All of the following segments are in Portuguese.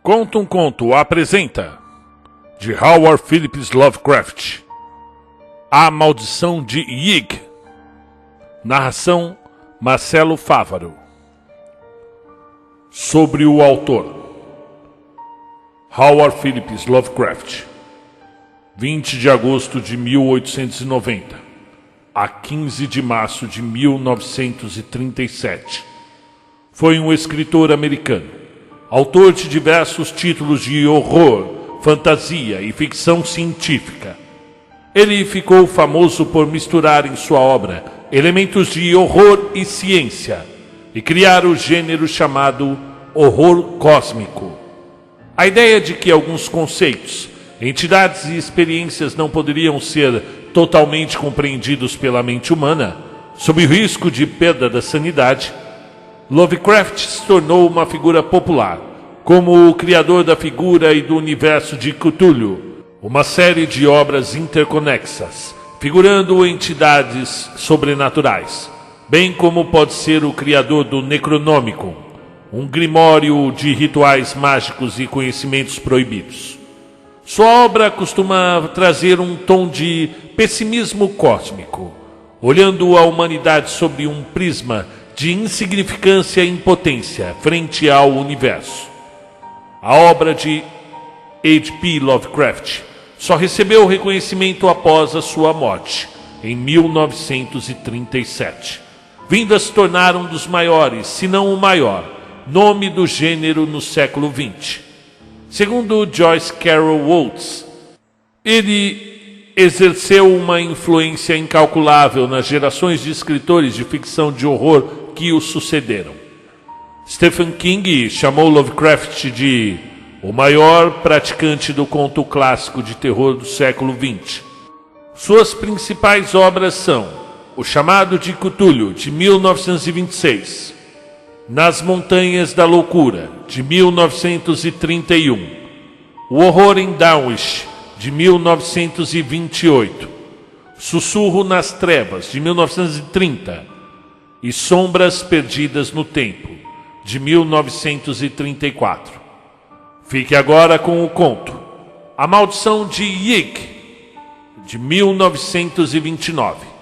Conta um Conto apresenta, de Howard Phillips Lovecraft, A Maldição de Yig. Narração Marcelo Fávaro. Sobre o autor: Howard Phillips Lovecraft, 20 de agosto de 1890 a 15 de março de 1937. Foi um escritor americano, autor de diversos títulos de horror, fantasia e ficção científica. Ele ficou famoso por misturar em sua obra elementos de horror e ciência e criar o gênero chamado horror cósmico. A ideia de que alguns conceitos, entidades e experiências não poderiam ser totalmente compreendidos pela mente humana, sob o risco de perda da sanidade, Lovecraft se tornou uma figura popular, como o criador da figura e do universo de Cthulhu, uma série de obras interconexas, figurando entidades sobrenaturais, bem como pode ser o criador do Necronomicon, um grimório de rituais mágicos e conhecimentos proibidos. Sua obra costuma trazer um tom de pessimismo cósmico, olhando a humanidade sob um prisma de insignificância e impotência frente ao universo. A obra de H.P. Lovecraft só recebeu reconhecimento após a sua morte, em 1937, vindo a se tornar um dos maiores, se não o maior, nome do gênero no século XX. Segundo Joyce Carol Oates, ele exerceu uma influência incalculável nas gerações de escritores de ficção de horror que o sucederam. Stephen King chamou Lovecraft de o maior praticante do conto clássico de terror do século XX. Suas principais obras são O Chamado de Cthulhu, de 1926, Nas Montanhas da Loucura, de 1931, O Horror em Dunwich, de 1928, Sussurro nas Trevas, de 1930, e Sombras Perdidas no Tempo, de 1934. Fique agora com o conto A Maldição de Yig, de 1929.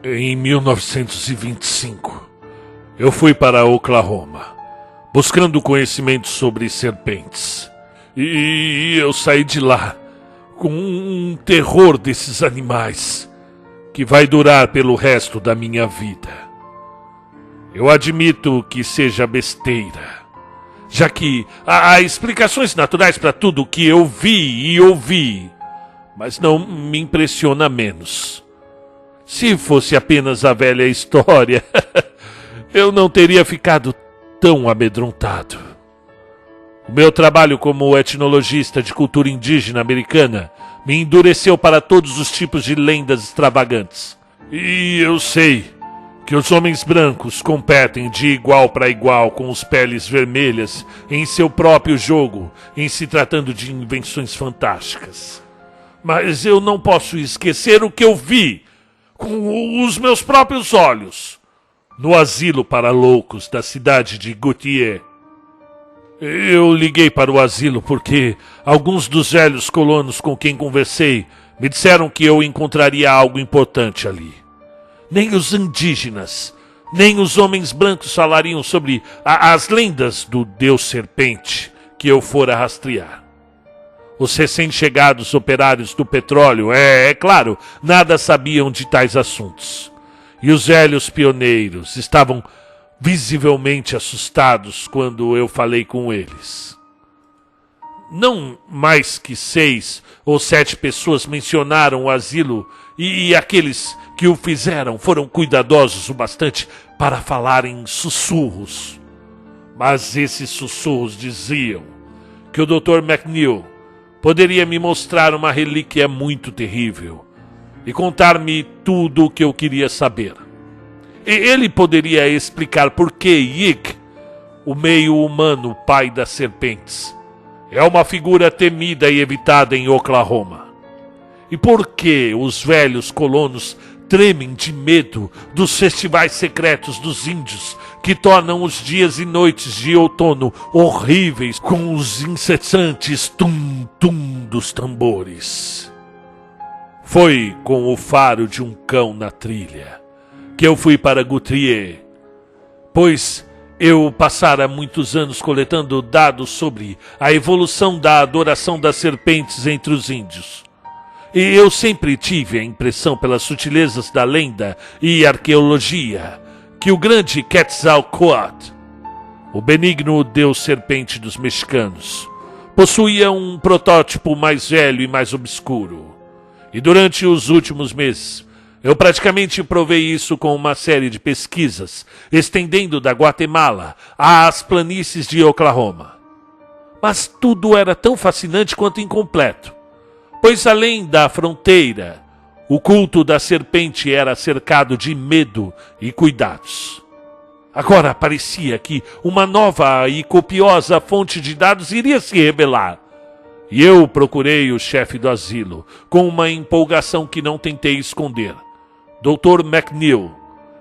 Em 1925, eu fui para Oklahoma, buscando conhecimento sobre serpentes. E eu saí de lá com um terror desses animais que vai durar pelo resto da minha vida. Eu admito que seja besteira, já que há explicações naturais para tudo o que eu vi e ouvi, mas não me impressiona menos. Se fosse apenas a velha história, eu não teria ficado tão amedrontado. O meu trabalho como etnologista de cultura indígena americana me endureceu para todos os tipos de lendas extravagantes. E eu sei que os homens brancos competem de igual para igual com os peles vermelhas em seu próprio jogo, em se tratando de invenções fantásticas. Mas eu não posso esquecer o que eu vi com os meus próprios olhos no asilo para loucos da cidade de Gautier. Eu liguei para o asilo porque alguns dos velhos colonos com quem conversei me disseram que eu encontraria algo importante ali. Nem os indígenas, nem os homens brancos falariam sobre as lendas do Deus Serpente que eu fora rastrear. Os recém-chegados operários do petróleo, é claro, nada sabiam de tais assuntos. E os velhos pioneiros estavam visivelmente assustados quando eu falei com eles. Não mais que 6 ou 7 pessoas mencionaram o asilo e aqueles que o fizeram foram cuidadosos o bastante para falar em sussurros. Mas esses sussurros diziam que o Dr. McNeil poderia me mostrar uma relíquia muito terrível e contar-me tudo o que eu queria saber. E ele poderia explicar por que Yig, o meio humano pai das serpentes, É uma figura temida e evitada em Oklahoma. E por que os velhos colonos tremem de medo dos festivais secretos dos índios que tornam os dias e noites de outono horríveis com os incessantes tum-tum dos tambores? Foi com o faro de um cão na trilha que eu fui para Guthrie, pois eu passara muitos anos coletando dados sobre a evolução da adoração das serpentes entre os índios. E eu sempre tive a impressão, pelas sutilezas da lenda e arqueologia, que o grande Quetzalcoatl, o benigno deus serpente dos mexicanos, possuía um protótipo mais velho e mais obscuro. E durante os últimos meses, eu praticamente provei isso com uma série de pesquisas, estendendo da Guatemala às planícies de Oklahoma. Mas tudo era tão fascinante quanto incompleto, pois além da fronteira, o culto da serpente era cercado de medo e cuidados. Agora parecia que uma nova e copiosa fonte de dados iria se revelar. E eu procurei o chefe do asilo, com uma empolgação que não tentei esconder. Dr. McNeil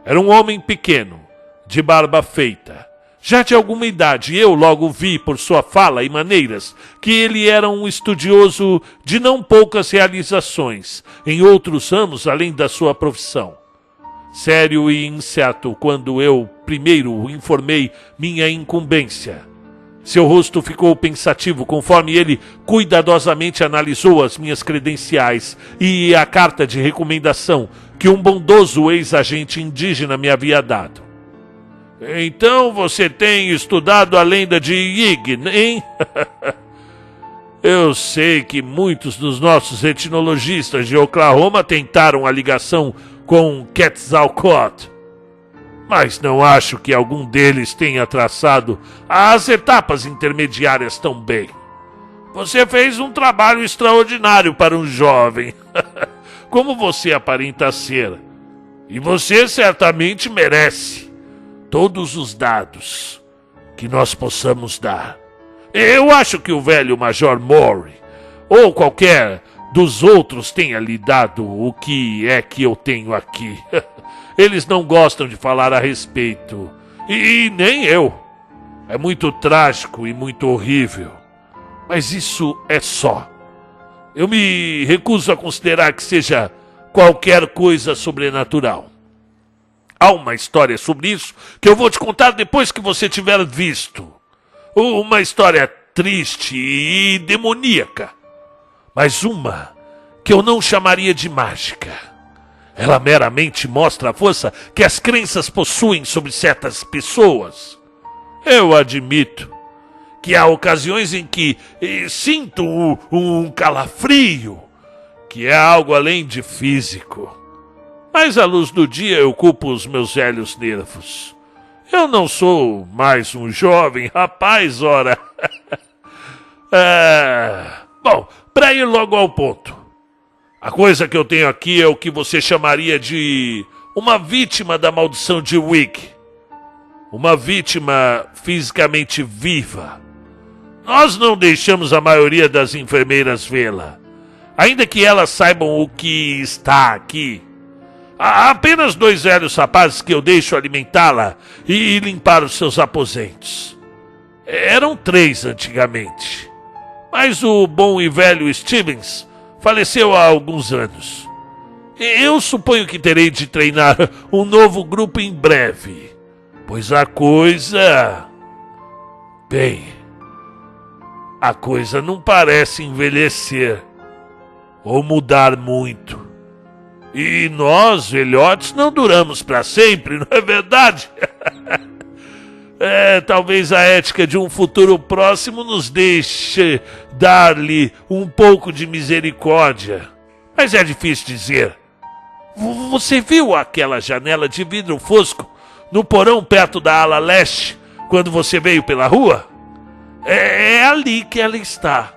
era um homem pequeno, de barba feita. Já de alguma idade, eu logo vi por sua fala e maneiras que ele era um estudioso de não poucas realizações em outros ramos além da sua profissão. Sério e incerto quando eu primeiro informei minha incumbência. Seu rosto ficou pensativo conforme ele cuidadosamente analisou as minhas credenciais e a carta de recomendação que um bondoso ex-agente indígena me havia dado. Então você tem estudado a lenda de Yig, hein? Eu sei que muitos dos nossos etnologistas de Oklahoma tentaram a ligação com Quetzalcoatl, mas não acho que algum deles tenha traçado as etapas intermediárias tão bem. Você fez um trabalho extraordinário para um jovem, como você aparenta ser, e você certamente merece todos os dados que nós possamos dar. Eu acho que o velho Major Maury, ou qualquer dos outros, tenha lhe dado o que é que eu tenho aqui. Eles não gostam de falar a respeito, e nem eu. É muito trágico e muito horrível, mas isso é só. Eu me recuso a considerar que seja qualquer coisa sobrenatural. Há uma história sobre isso que eu vou te contar depois que você tiver visto. Uma história triste e demoníaca, mas uma que eu não chamaria de mágica. Ela meramente mostra a força que as crenças possuem sobre certas pessoas. Eu admito que há ocasiões em que sinto um calafrio, que é algo além de físico. Mas à luz do dia eu culpo os meus velhos nervos. Eu não sou mais um jovem rapaz, ora. Bom, para ir logo ao ponto. A coisa que eu tenho aqui é o que você chamaria de uma vítima da maldição de Wick. Uma vítima fisicamente viva. Nós não deixamos a maioria das enfermeiras vê-la, ainda que elas saibam o que está aqui. Há apenas 2 velhos rapazes que eu deixo alimentá-la e limpar os seus aposentos. Eram 3 antigamente, mas o bom e velho Stevens faleceu há alguns anos. Eu suponho que terei de treinar um novo grupo em breve, pois a coisa não parece envelhecer ou mudar muito. E nós, velhotes, não duramos para sempre, não é verdade? Talvez a ética de um futuro próximo nos deixe dar-lhe um pouco de misericórdia. Mas é difícil dizer. Você viu aquela janela de vidro fosco no porão perto da ala leste, quando você veio pela rua? É ali que ela está.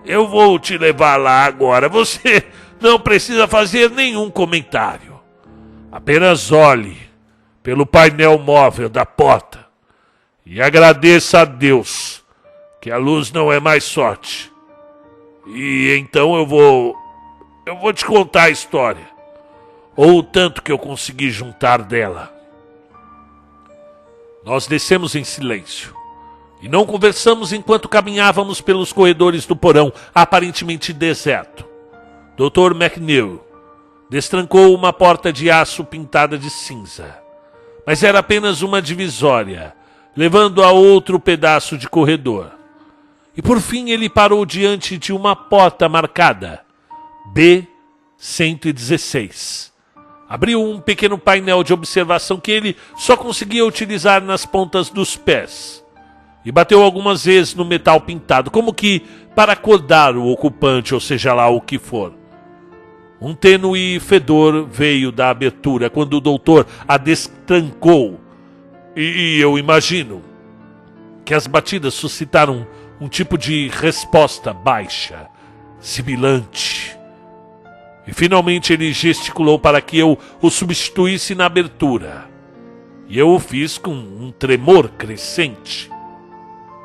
Eu vou te levar lá agora. Você não precisa fazer nenhum comentário. Apenas olhe pelo painel móvel da porta e agradeça a Deus que a luz não é mais sorte. E então eu vou te contar a história, ou o tanto que eu consegui juntar dela. Nós descemos em silêncio e não conversamos enquanto caminhávamos pelos corredores do porão, aparentemente deserto. Dr. McNeil destrancou uma porta de aço pintada de cinza, mas era apenas uma divisória, levando a outro pedaço de corredor. E por fim ele parou diante de uma porta marcada B-116. Abriu um pequeno painel de observação que ele só conseguia utilizar nas pontas dos pés. E bateu algumas vezes no metal pintado, como que para acordar o ocupante, ou seja lá o que for. Um tênue fedor veio da abertura quando o doutor a destrancou. E eu imagino que as batidas suscitaram um tipo de resposta baixa, sibilante. E finalmente ele gesticulou para que eu o substituísse na abertura. E eu o fiz com um tremor crescente.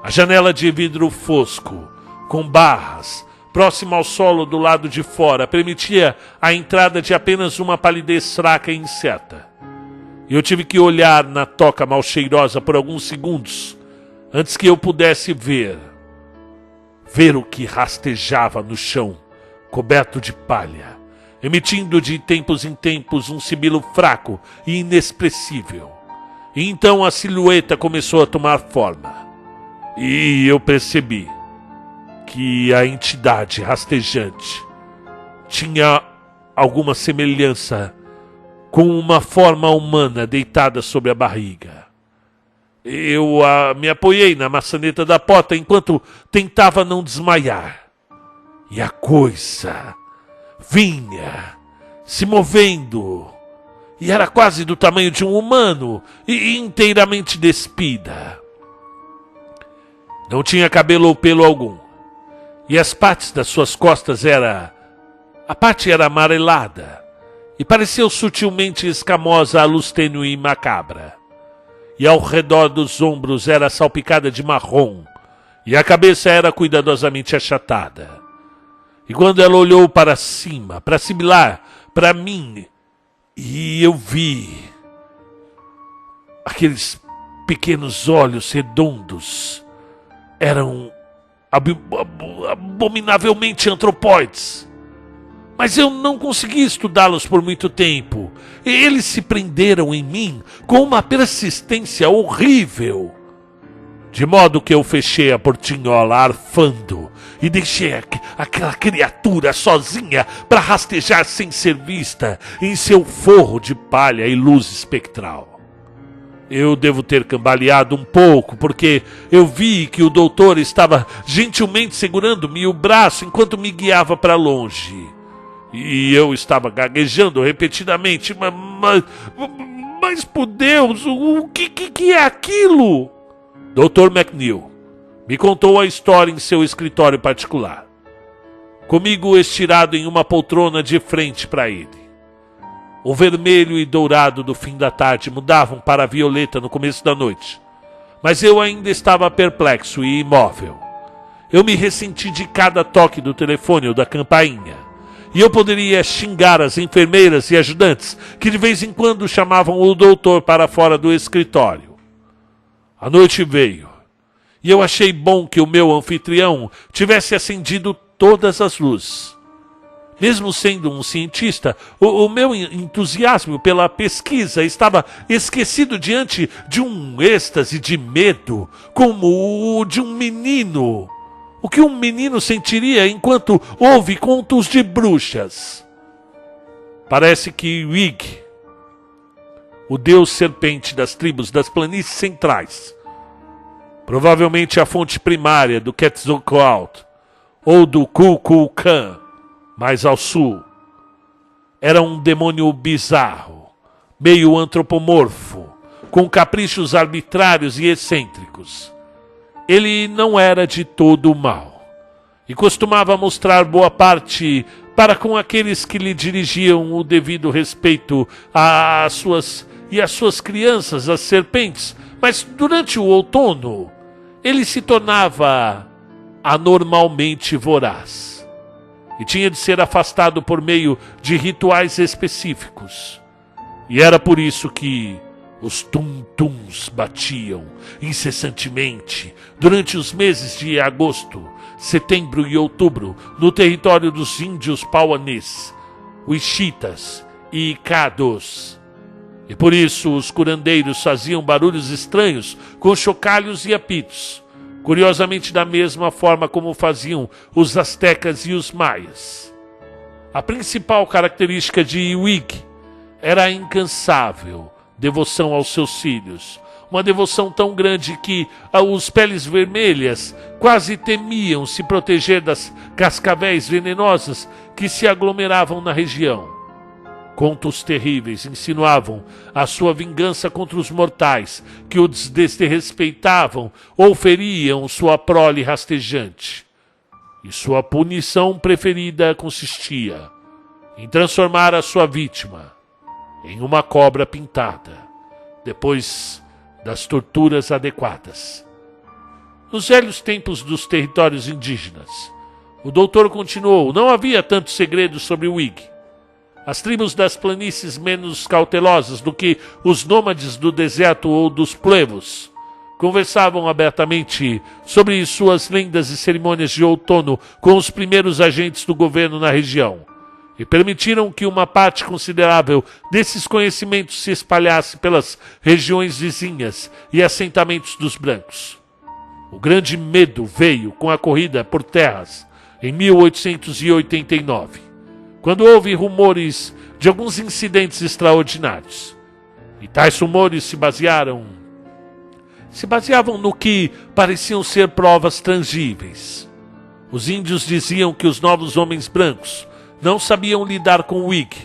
A janela de vidro fosco, com barras, próxima ao solo do lado de fora, permitia a entrada de apenas uma palidez fraca e incerta. E eu tive que olhar na toca mal cheirosa por alguns segundos, antes que eu pudesse ver o que rastejava no chão, coberto de palha, emitindo de tempos em tempos um sibilo fraco e inexpressível. E então a silhueta começou a tomar forma. E eu percebi que a entidade rastejante tinha alguma semelhança com uma forma humana deitada sobre a barriga. Eu me apoiei na maçaneta da porta enquanto tentava não desmaiar. E a coisa vinha, se movendo, e era quase do tamanho de um humano e inteiramente despida. Não tinha cabelo ou pelo algum, e as partes das suas costas a parte era amarelada, e pareceu sutilmente escamosa à luz tênue e macabra. E ao redor dos ombros era salpicada de marrom, e a cabeça era cuidadosamente achatada. E quando ela olhou para cima, para similar, para mim, e eu vi aqueles pequenos olhos redondos, eram abominavelmente antropóides. Mas eu não consegui estudá-los por muito tempo. Eles se prenderam em mim com uma persistência horrível. De modo que eu fechei a portinhola arfando e deixei aquela criatura sozinha para rastejar sem ser vista em seu forro de palha e luz espectral. Eu devo ter cambaleado um pouco, porque eu vi que o doutor estava gentilmente segurando-me o braço enquanto me guiava para longe. E eu estava gaguejando repetidamente. Mas por Deus, o que é aquilo? Dr. McNeil me contou a história em seu escritório particular, comigo estirado em uma poltrona de frente para ele. O vermelho e dourado do fim da tarde mudavam para a violeta no começo da noite, mas eu ainda estava perplexo e imóvel. Eu me ressenti de cada toque do telefone ou da campainha, e eu poderia xingar as enfermeiras e ajudantes que de vez em quando chamavam o doutor para fora do escritório. A noite veio, e eu achei bom que o meu anfitrião tivesse acendido todas as luzes. Mesmo sendo um cientista, o meu entusiasmo pela pesquisa estava esquecido diante de um êxtase de medo, como o de um menino. O que um menino sentiria enquanto ouve contos de bruxas? Parece que Wig, o deus serpente das tribos das planícies centrais, provavelmente a fonte primária do Quetzalcoatl ou do Kukulkan, mais ao sul, era um demônio bizarro, meio antropomorfo, com caprichos arbitrários e excêntricos. Ele não era de todo mau, e costumava mostrar boa parte para com aqueles que lhe dirigiam o devido respeito às suas crianças, as serpentes. Mas durante o outono, ele se tornava anormalmente voraz e tinha de ser afastado por meio de rituais específicos. E era por isso que os tum-tums batiam incessantemente durante os meses de agosto, setembro e outubro no território dos índios pauanês, Wichitas e Cadôs. E por isso os curandeiros faziam barulhos estranhos com chocalhos e apitos, curiosamente da mesma forma como faziam os astecas e os maias. A principal característica de Wig era a incansável devoção aos seus filhos, uma devoção tão grande que os peles vermelhas quase temiam se proteger das cascavéis venenosas que se aglomeravam na região. Contos terríveis insinuavam a sua vingança contra os mortais que o desrespeitavam ou feriam sua prole rastejante. E sua punição preferida consistia em transformar a sua vítima em uma cobra pintada, depois das torturas adequadas. Nos velhos tempos dos territórios indígenas, o doutor continuou, não havia tantos segredos sobre Wig. As tribos das planícies menos cautelosas do que os nômades do deserto ou dos plebos conversavam abertamente sobre suas lendas e cerimônias de outono com os primeiros agentes do governo na região e permitiram que uma parte considerável desses conhecimentos se espalhasse pelas regiões vizinhas e assentamentos dos brancos. O grande medo veio com a corrida por terras em 1889. Quando houve rumores de alguns incidentes extraordinários. E tais rumores se baseavam no que pareciam ser provas tangíveis. Os índios diziam que os novos homens brancos não sabiam lidar com o Wig,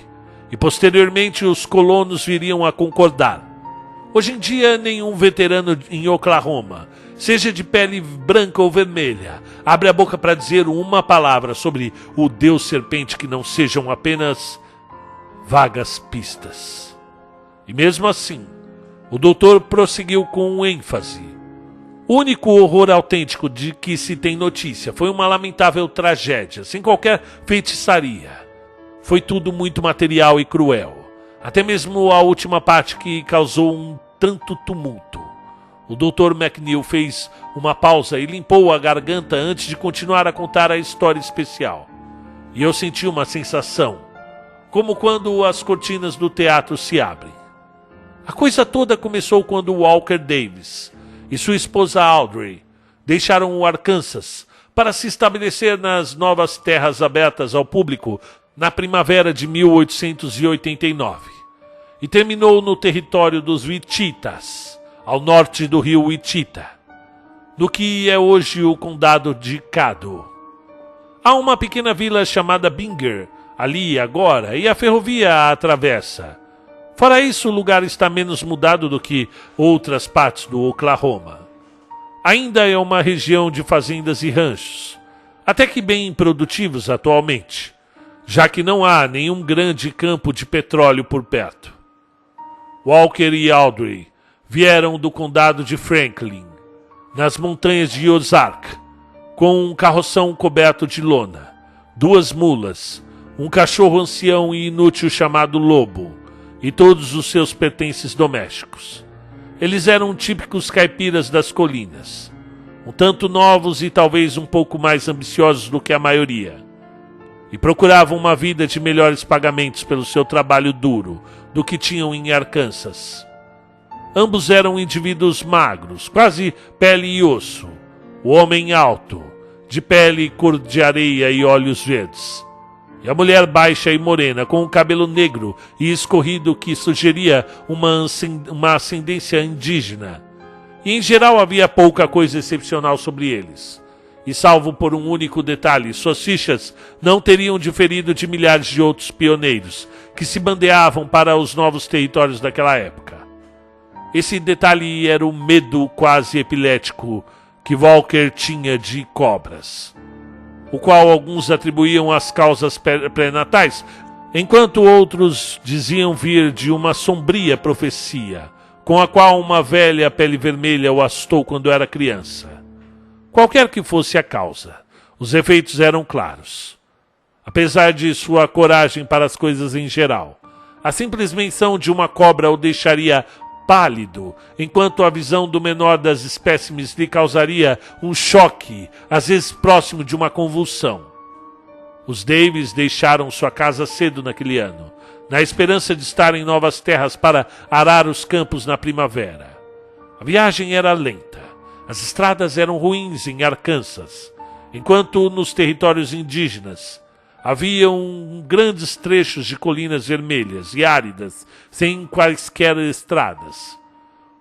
e posteriormente os colonos viriam a concordar. Hoje em dia, nenhum veterano em Oklahoma, seja de pele branca ou vermelha, abre a boca para dizer uma palavra sobre o Deus Serpente que não sejam apenas vagas pistas. E mesmo assim, o doutor prosseguiu com ênfase. O único horror autêntico de que se tem notícia foi uma lamentável tragédia, sem qualquer feitiçaria. Foi tudo muito material e cruel, até mesmo a última parte que causou um tanto tumulto. O Dr. McNeil fez uma pausa e limpou a garganta antes de continuar a contar a história especial. E eu senti uma sensação, como quando as cortinas do teatro se abrem. A coisa toda começou quando Walker Davis e sua esposa Audrey deixaram o Arkansas para se estabelecer nas novas terras abertas ao público na primavera de 1889. E terminou no território dos Wichitas, ao norte do rio Wichita, no que é hoje o condado de Caddo. Há uma pequena vila chamada Binger ali agora e a ferrovia a atravessa. Fora isso, o lugar está menos mudado do que outras partes do Oklahoma. Ainda é uma região de fazendas e ranchos, até que bem produtivos atualmente, já que não há nenhum grande campo de petróleo por perto. Walker e Audrey vieram do condado de Franklin, nas montanhas de Ozark, com um carroção coberto de lona, 2 mulas, um cachorro ancião e inútil chamado Lobo, e todos os seus pertences domésticos. Eles eram típicos caipiras das colinas, um tanto novos e talvez um pouco mais ambiciosos do que a maioria, e procuravam uma vida de melhores pagamentos pelo seu trabalho duro do que tinham em Arkansas. Ambos eram indivíduos magros, quase pele e osso, o homem alto, de pele cor de areia e olhos verdes, e a mulher baixa e morena, com o cabelo negro e escorrido que sugeria uma ascendência indígena. E em geral havia pouca coisa excepcional sobre eles. E salvo por um único detalhe, suas fichas não teriam diferido de milhares de outros pioneiros que se bandeavam para os novos territórios daquela época. Esse detalhe era o medo quase epilético que Walker tinha de cobras, o qual alguns atribuíam às causas pré-natais, enquanto outros diziam vir de uma sombria profecia, com a qual uma velha pele vermelha o assustou quando era criança. Qualquer que fosse a causa, os efeitos eram claros. Apesar de sua coragem para as coisas em geral, a simples menção de uma cobra o deixaria pálido, enquanto a visão do menor das espécimes lhe causaria um choque, às vezes próximo de uma convulsão. Os Davis deixaram sua casa cedo naquele ano, na esperança de estar em novas terras para arar os campos na primavera. A viagem era lenta, as estradas eram ruins em Arkansas, enquanto nos territórios indígenas haviam grandes trechos de colinas vermelhas e áridas, sem quaisquer estradas.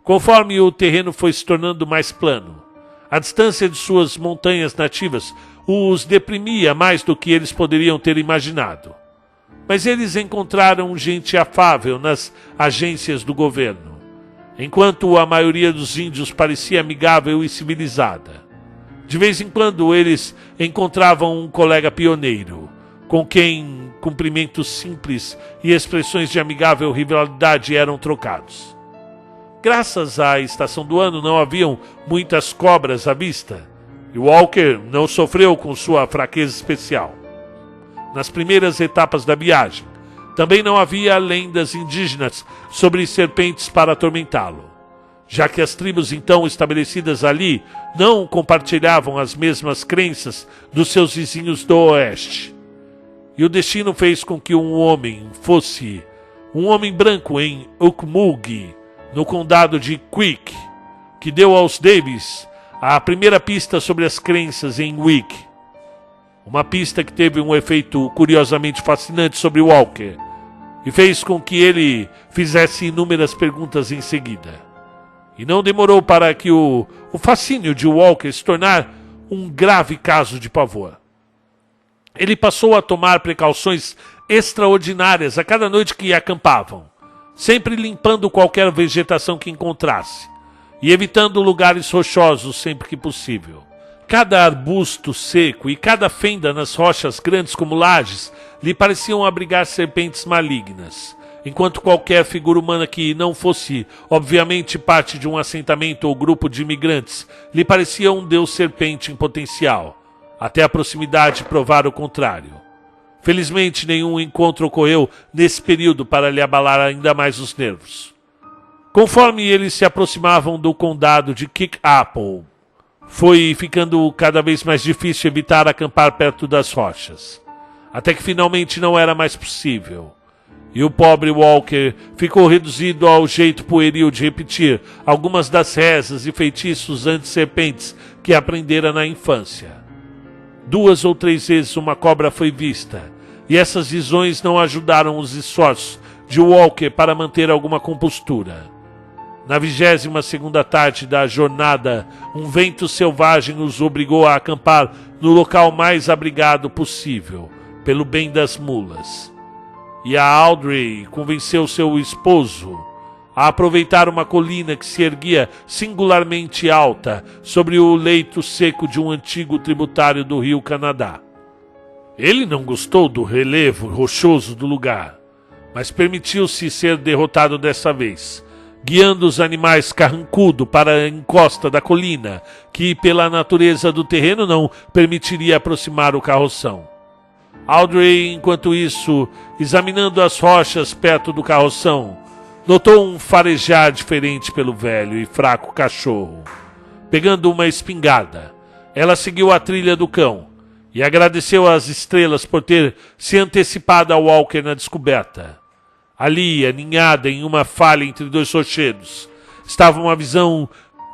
Conforme o terreno foi se tornando mais plano, a distância de suas montanhas nativas os deprimia mais do que eles poderiam ter imaginado. Mas eles encontraram gente afável nas agências do governo, enquanto a maioria dos índios parecia amigável e civilizada. De vez em quando eles encontravam um colega pioneiro, com quem cumprimentos simples e expressões de amigável rivalidade eram trocados. Graças à estação do ano não haviam muitas cobras à vista, e Walker não sofreu com sua fraqueza especial. Nas primeiras etapas da viagem, também não havia lendas indígenas sobre serpentes para atormentá-lo, já que as tribos então estabelecidas ali não compartilhavam as mesmas crenças dos seus vizinhos do oeste. E o destino fez com que um homem fosse um homem branco em Okmulgee, no condado de Creek, que deu aos Davis a primeira pista sobre as crenças em Wicca. Uma pista que teve um efeito curiosamente fascinante sobre Walker e fez com que ele fizesse inúmeras perguntas em seguida. E não demorou para que o fascínio de Walker se tornar um grave caso de pavor. Ele passou a tomar precauções extraordinárias a cada noite que acampavam, sempre limpando qualquer vegetação que encontrasse e evitando lugares rochosos sempre que possível. Cada arbusto seco e cada fenda nas rochas grandes como lajes lhe pareciam abrigar serpentes malignas, enquanto qualquer figura humana que não fosse, obviamente, parte de um assentamento ou grupo de imigrantes lhe parecia um deus serpente em potencial, até a proximidade provar o contrário. Felizmente, nenhum encontro ocorreu nesse período para lhe abalar ainda mais os nervos. Conforme eles se aproximavam do condado de Kick-Apple, foi ficando cada vez mais difícil evitar acampar perto das rochas, até que finalmente não era mais possível. E o pobre Walker ficou reduzido ao jeito pueril de repetir algumas das rezas e feitiços anti-serpentes que aprendera na infância. 2 ou 3 vezes uma cobra foi vista, e essas visões não ajudaram os esforços de Walker para manter alguma compostura. Na 22ª tarde da jornada, um vento selvagem os obrigou a acampar no local mais abrigado possível, pelo bem das mulas. E a Audrey convenceu seu esposo a aproveitar uma colina que se erguia singularmente alta sobre o leito seco de um antigo tributário do rio Canadá. Ele não gostou do relevo rochoso do lugar, mas permitiu-se ser derrotado dessa vez, guiando os animais carrancudo para a encosta da colina, que pela natureza do terreno não permitiria aproximar o carroção. Audrey, enquanto isso, examinando as rochas perto do carroção, notou um farejar diferente pelo velho e fraco cachorro. Pegando uma espingarda, ela seguiu a trilha do cão e agradeceu às estrelas por ter se antecipado ao Walker na descoberta. Ali, aninhada em uma falha entre 2 rochedos, estava uma visão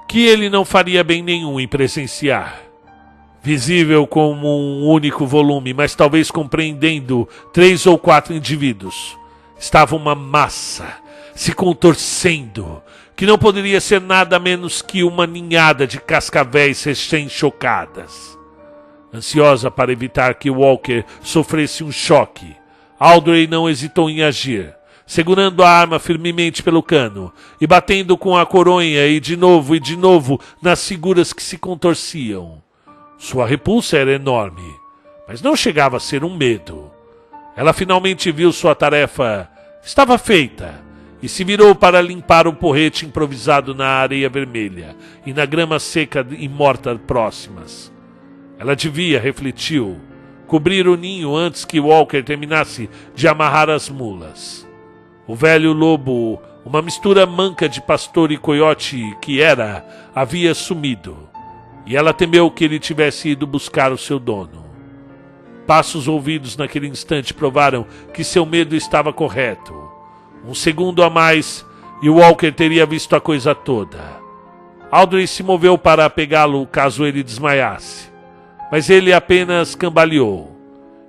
que ele não faria bem nenhum em presenciar. Visível como um único volume, mas talvez compreendendo 3 ou 4 indivíduos, estava uma massa se contorcendo, que não poderia ser nada menos que uma ninhada de cascavéis recém-chocadas. Ansiosa para evitar que Walker sofresse um choque, Audrey não hesitou em agir, segurando a arma firmemente pelo cano e batendo com a coronha e de novo nas figuras que se contorciam. Sua repulsa era enorme, mas não chegava a ser um medo. Ela finalmente viu sua tarefa estava feita e se virou para limpar o porrete improvisado na areia vermelha e na grama seca e morta próximas. Ela devia, refletiu, cobrir o ninho antes que Walker terminasse de amarrar as mulas. O velho lobo, uma mistura manca de pastor e coiote que era, havia sumido, e ela temeu que ele tivesse ido buscar o seu dono. Passos ouvidos naquele instante provaram que seu medo estava correto. Um segundo a mais e Walker teria visto a coisa toda. Audrey se moveu para pegá-lo caso ele desmaiasse, mas ele apenas cambaleou.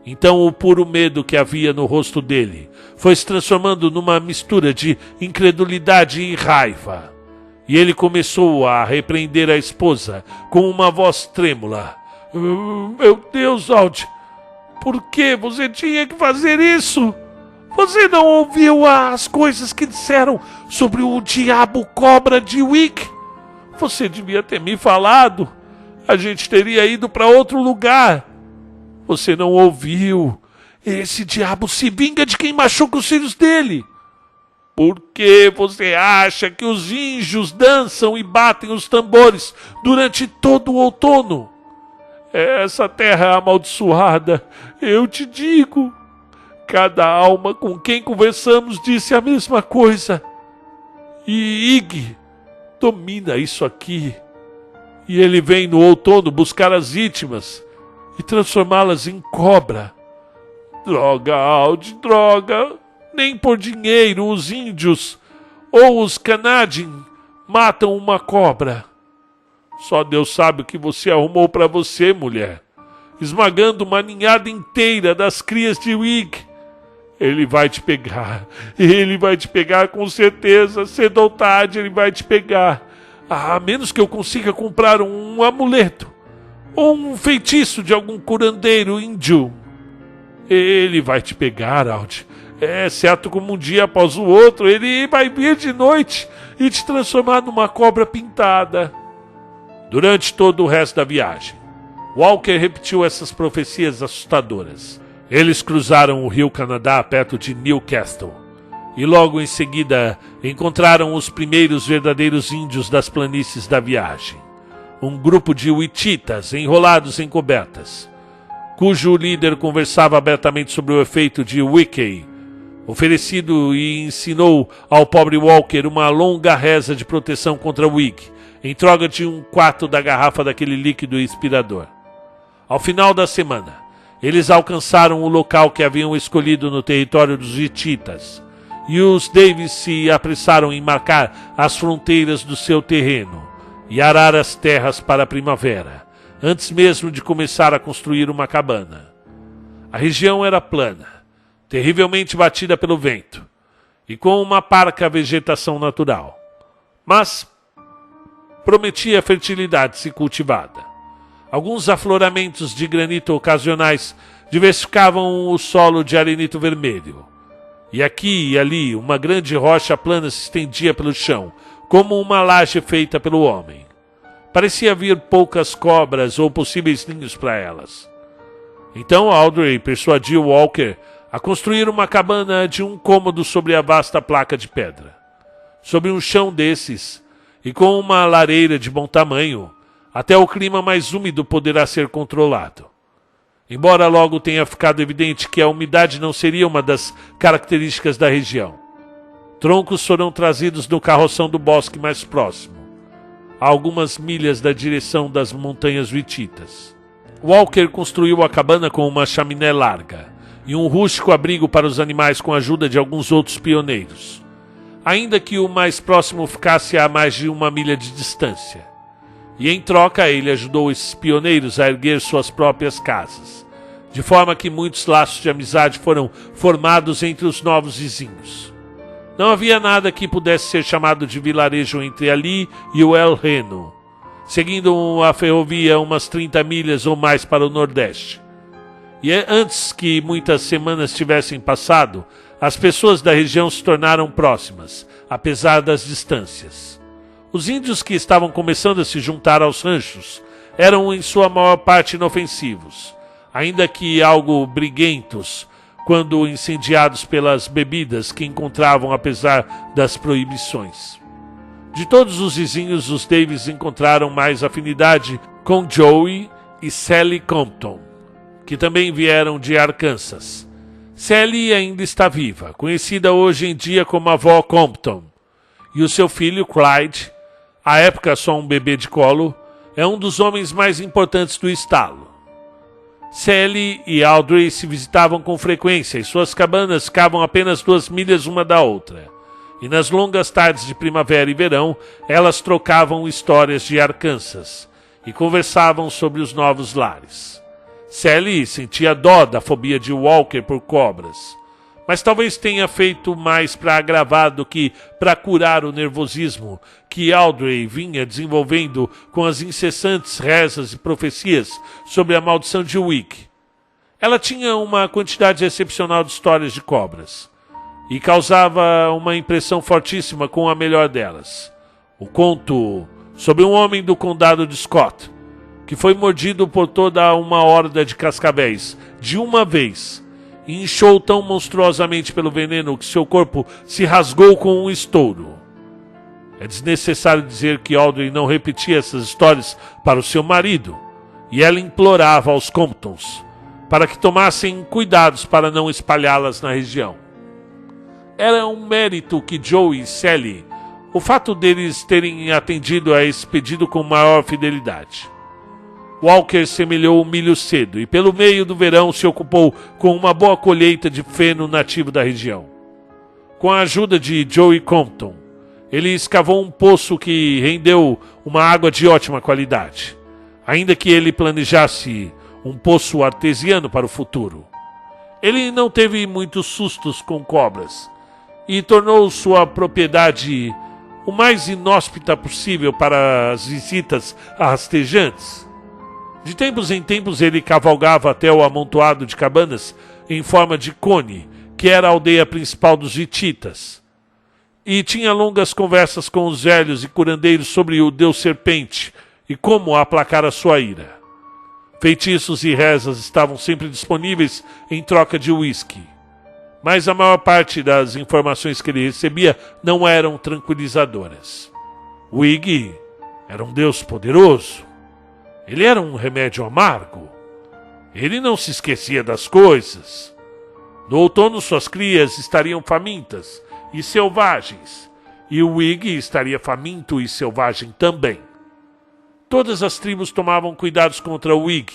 Então o puro medo que havia no rosto dele foi se transformando numa mistura de incredulidade e raiva. E ele começou a repreender a esposa com uma voz trêmula. Meu Deus, Audrey, por que você tinha que fazer isso? Você não ouviu as coisas que disseram sobre o diabo cobra de Wick? Você devia ter me falado. A gente teria ido para outro lugar. Você não ouviu. Esse diabo se vinga de quem machuca os filhos dele. Por que você acha que os índios dançam e batem os tambores durante todo o outono? Essa terra é amaldiçoada, eu te digo. Cada alma com quem conversamos disse a mesma coisa. E Ig domina isso aqui. E ele vem no outono buscar as vítimas e transformá-las em cobra. Droga, Audi, droga. Nem por dinheiro os índios ou os Canadian matam uma cobra. Só Deus sabe o que você arrumou para você, mulher. Esmagando uma ninhada inteira das crias de Wig. Ele vai te pegar. Ele vai te pegar com certeza. Cedo ou tarde ele vai te pegar. A menos que eu consiga comprar um amuleto. Ou um feitiço de algum curandeiro índio. Ele vai te pegar, Audi. É certo, como um dia após o outro, ele vai vir de noite e te transformar numa cobra pintada. Durante todo o resto da viagem, Walker repetiu essas profecias assustadoras. Eles cruzaram o rio Canadá perto de Newcastle e logo em seguida encontraram os primeiros verdadeiros índios das planícies da viagem. Um grupo de Wichitas enrolados em cobertas, cujo líder conversava abertamente sobre o efeito de Wickey, oferecido e ensinou ao pobre Walker uma longa reza de proteção contra Wig, em troca de um quarto da garrafa daquele líquido inspirador. Ao final da semana, eles alcançaram o local que haviam escolhido no território dos Wichitas, e os Davis se apressaram em marcar as fronteiras do seu terreno e arar as terras para a primavera, antes mesmo de começar a construir uma cabana. A região era plana, terrivelmente batida pelo vento, e com uma parca vegetação natural, mas prometia fertilidade se cultivada. Alguns afloramentos de granito ocasionais diversificavam o solo de arenito vermelho, e aqui e ali uma grande rocha plana se estendia pelo chão, como uma laje feita pelo homem. Parecia haver poucas cobras ou possíveis ninhos para elas. Então Audrey persuadiu Walker a construir uma cabana de um cômodo sobre a vasta placa de pedra. Sobre um chão desses, e com uma lareira de bom tamanho, até o clima mais úmido poderá ser controlado. Embora logo tenha ficado evidente que a umidade não seria uma das características da região. Troncos foram trazidos no carroção do bosque mais próximo, a algumas milhas da direção das montanhas Wichitas. Walker construiu a cabana com uma chaminé larga e um rústico abrigo para os animais com a ajuda de alguns outros pioneiros, ainda que o mais próximo ficasse a mais de 1 milha de distância. E em troca ele ajudou esses pioneiros a erguer suas próprias casas, de forma que muitos laços de amizade foram formados entre os novos vizinhos. Não havia nada que pudesse ser chamado de vilarejo entre ali e o El Reno, seguindo a ferrovia umas 30 milhas ou mais para o nordeste. E antes que muitas semanas tivessem passado, as pessoas da região se tornaram próximas, apesar das distâncias. Os índios que estavam começando a se juntar aos ranchos eram em sua maior parte inofensivos, ainda que algo briguentos, quando incendiados pelas bebidas que encontravam apesar das proibições. De todos os vizinhos, os Davis encontraram mais afinidade com Joey e Sally Compton, que também vieram de Arkansas. Sally ainda está viva, conhecida hoje em dia como a avó Compton, e o seu filho Clyde, à época só um bebê de colo, é um dos homens mais importantes do estado. Sally e Audrey se visitavam com frequência e suas cabanas ficavam apenas 2 milhas uma da outra. E nas longas tardes de primavera e verão, elas trocavam histórias de Arkansas e conversavam sobre os novos lares. Sally sentia dó da fobia de Walker por cobras, mas talvez tenha feito mais para agravar do que para curar o nervosismo que Audrey vinha desenvolvendo com as incessantes rezas e profecias sobre a maldição de Wick. Ela tinha uma quantidade excepcional de histórias de cobras e causava uma impressão fortíssima com a melhor delas. O conto sobre um homem do condado de Scott, que foi mordido por toda uma horda de cascavéis, de uma vez, e inchou tão monstruosamente pelo veneno que seu corpo se rasgou com um estouro. É desnecessário dizer que Audrey não repetia essas histórias para o seu marido, e ela implorava aos Comptons para que tomassem cuidados para não espalhá-las na região. Era um mérito que Joe e Sally, o fato deles terem atendido a esse pedido com maior fidelidade. Walker semeou o milho cedo e pelo meio do verão se ocupou com uma boa colheita de feno nativo da região. Com a ajuda de Joey Compton, ele escavou um poço que rendeu uma água de ótima qualidade, ainda que ele planejasse um poço artesiano para o futuro. Ele não teve muitos sustos com cobras e tornou sua propriedade o mais inóspita possível para as visitas rastejantes. De tempos em tempos ele cavalgava até o amontoado de cabanas em forma de cone, que era a aldeia principal dos hititas, e tinha longas conversas com os velhos e curandeiros sobre o deus serpente e como aplacar a sua ira. Feitiços e rezas estavam sempre disponíveis em troca de uísque, mas a maior parte das informações que ele recebia não eram tranquilizadoras. Wig era um deus poderoso. Ele era um remédio amargo. Ele não se esquecia das coisas. No outono suas crias estariam famintas e selvagens, e o Wig estaria faminto e selvagem também. Todas as tribos tomavam cuidados contra o Wig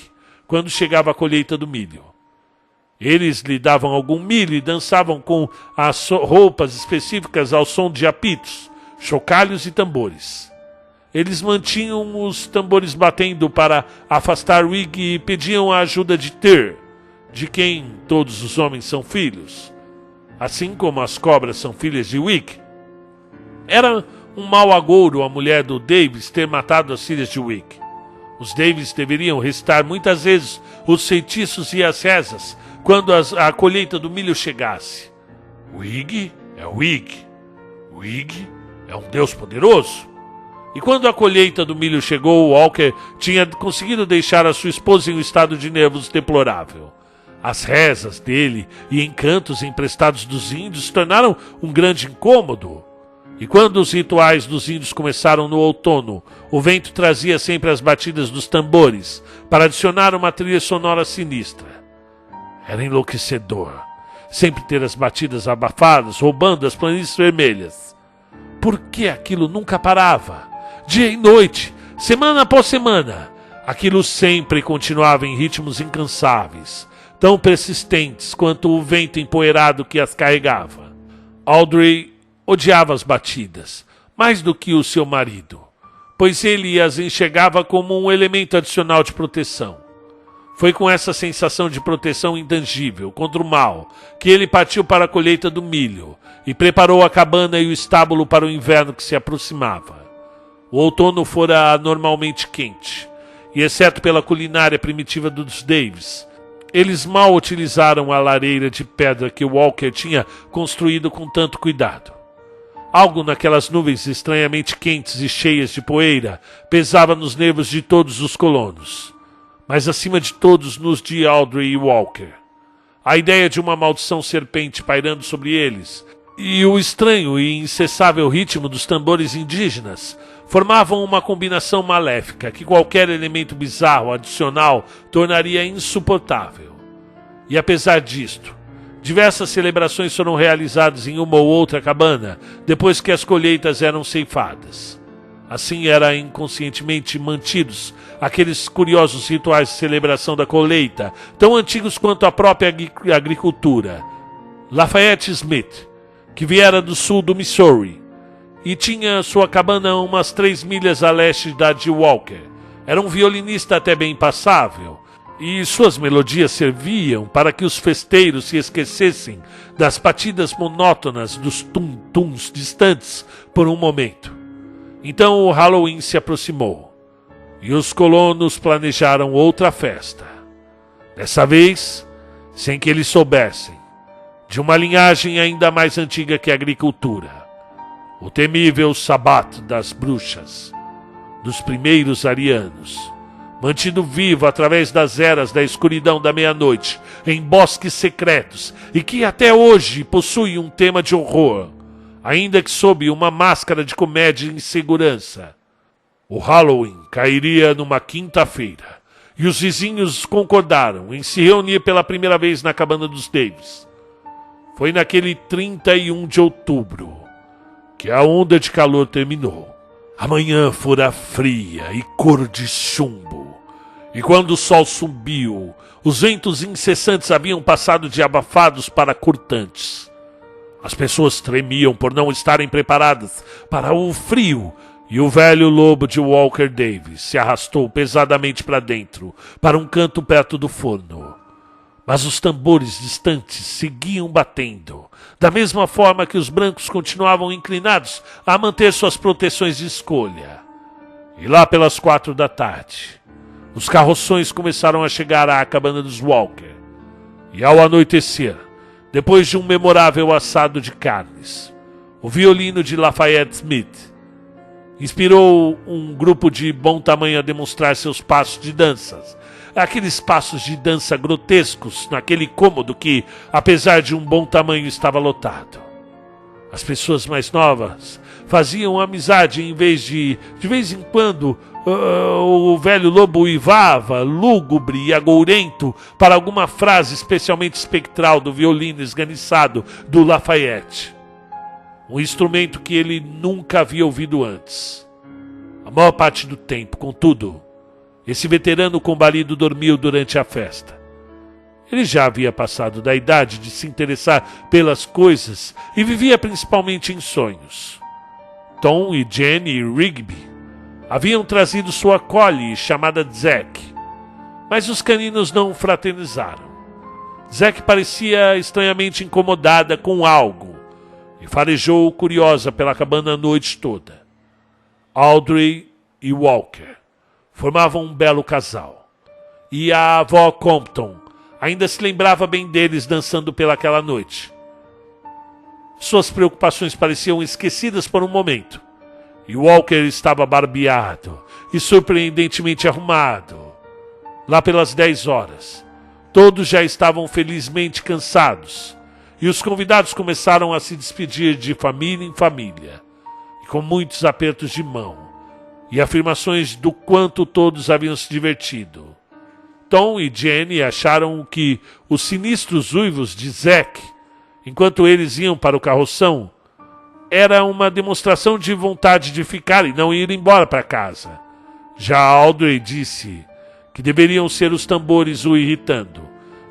quando chegava a colheita do milho. Eles lhe davam algum milho e dançavam com as roupas específicas ao som de apitos, chocalhos e tambores. Eles mantinham os tambores batendo para afastar Wig e pediam a ajuda de Tyr, de quem todos os homens são filhos, assim como as cobras são filhas de Wig. Era um mau agouro a mulher do Davis ter matado as filhas de Wig. Os Davis deveriam recitar muitas vezes os feitiços e as rezas quando a colheita do milho chegasse. Wig é Wig. Wig é um deus poderoso. E quando a colheita do milho chegou, Walker tinha conseguido deixar a sua esposa em um estado de nervos deplorável. As rezas dele e encantos emprestados dos índios se tornaram um grande incômodo. E quando os rituais dos índios começaram no outono, o vento trazia sempre as batidas dos tambores para adicionar uma trilha sonora sinistra. Era enlouquecedor sempre ter as batidas abafadas roubando as planícies vermelhas. Por que aquilo nunca parava? Dia e noite, semana após semana, aquilo sempre continuava em ritmos incansáveis, tão persistentes quanto o vento empoeirado que as carregava. Audrey odiava as batidas, mais do que o seu marido, pois ele as enxergava como um elemento adicional de proteção. Foi com essa sensação de proteção intangível contra o mal que ele partiu para a colheita do milho e preparou a cabana e o estábulo para o inverno que se aproximava. O outono fora anormalmente quente, e exceto pela culinária primitiva dos Davis, eles mal utilizaram a lareira de pedra que Walker tinha construído com tanto cuidado. Algo naquelas nuvens estranhamente quentes e cheias de poeira pesava nos nervos de todos os colonos, mas acima de todos nos de Audrey e Walker. a ideia de uma maldição serpente pairando sobre eles e o estranho e incessável ritmo dos tambores indígenas formavam uma combinação maléfica que qualquer elemento bizarro adicional tornaria insuportável. E apesar disto, diversas celebrações foram realizadas em uma ou outra cabana depois que as colheitas eram ceifadas. Assim eram inconscientemente mantidos aqueles curiosos rituais de celebração da colheita, tão antigos quanto a própria agricultura. Lafayette Smith, que viera do sul do Missouri e tinha sua cabana umas 3 milhas a leste da de Walker, era um violinista até bem passável, e suas melodias serviam para que os festeiros se esquecessem das batidas monótonas dos tum-tums distantes por um momento. Então o Halloween se aproximou, e os colonos planejaram outra festa. Dessa vez, sem que eles soubessem, de uma linhagem ainda mais antiga que a agricultura. O temível Sabbat das bruxas, dos primeiros arianos, mantido vivo através das eras da escuridão da meia-noite, em bosques secretos, e que até hoje possui um tema de horror, ainda que sob uma máscara de comédia e insegurança. O Halloween cairia numa quinta-feira, e os vizinhos concordaram em se reunir pela primeira vez na cabana dos Davis. Foi naquele 31 de outubro que a onda de calor terminou. A manhã fora fria e cor de chumbo, e quando o sol subiu, os ventos incessantes haviam passado de abafados para cortantes. As pessoas tremiam por não estarem preparadas para o frio, e o velho lobo de Walker Davis se arrastou pesadamente para dentro, para um canto perto do forno. Mas os tambores distantes seguiam batendo, da mesma forma que os brancos continuavam inclinados a manter suas proteções de escolha. E lá pelas 4 da tarde, os carroções começaram a chegar à cabana dos Walker. E ao anoitecer, depois de um memorável assado de carnes, o violino de Lafayette Smith inspirou um grupo de bom tamanho a demonstrar seus passos de danças. Aqueles passos de dança grotescos naquele cômodo que, apesar de um bom tamanho, estava lotado. As pessoas mais novas faziam amizade em vez em quando, o velho lobo uivava, lúgubre e agourento, para alguma frase especialmente espectral do violino esganiçado do Lafayette. Um instrumento que ele nunca havia ouvido antes. A maior parte do tempo, contudo, esse veterano combalido dormiu durante a festa. Ele já havia passado da idade de se interessar pelas coisas e vivia principalmente em sonhos. Tom e Jenny Rigby haviam trazido sua collie chamada Zack, mas os caninos não fraternizaram. Zack parecia estranhamente incomodada com algo e farejou curiosa pela cabana a noite toda. Audrey e Walker formavam um belo casal, e a avó Compton ainda se lembrava bem deles dançando pelaquela noite. Suas preocupações pareciam esquecidas por um momento, e Walker estava barbeado e surpreendentemente arrumado. Lá pelas 10 horas, todos já estavam felizmente cansados, e os convidados começaram a se despedir de família em família, e com muitos apertos de mão e afirmações do quanto todos haviam se divertido. Tom e Jenny acharam que os sinistros uivos de Zack, enquanto eles iam para o carroção, era uma demonstração de vontade de ficar e não ir embora para casa. Já Audrey disse que deveriam ser os tambores o irritando,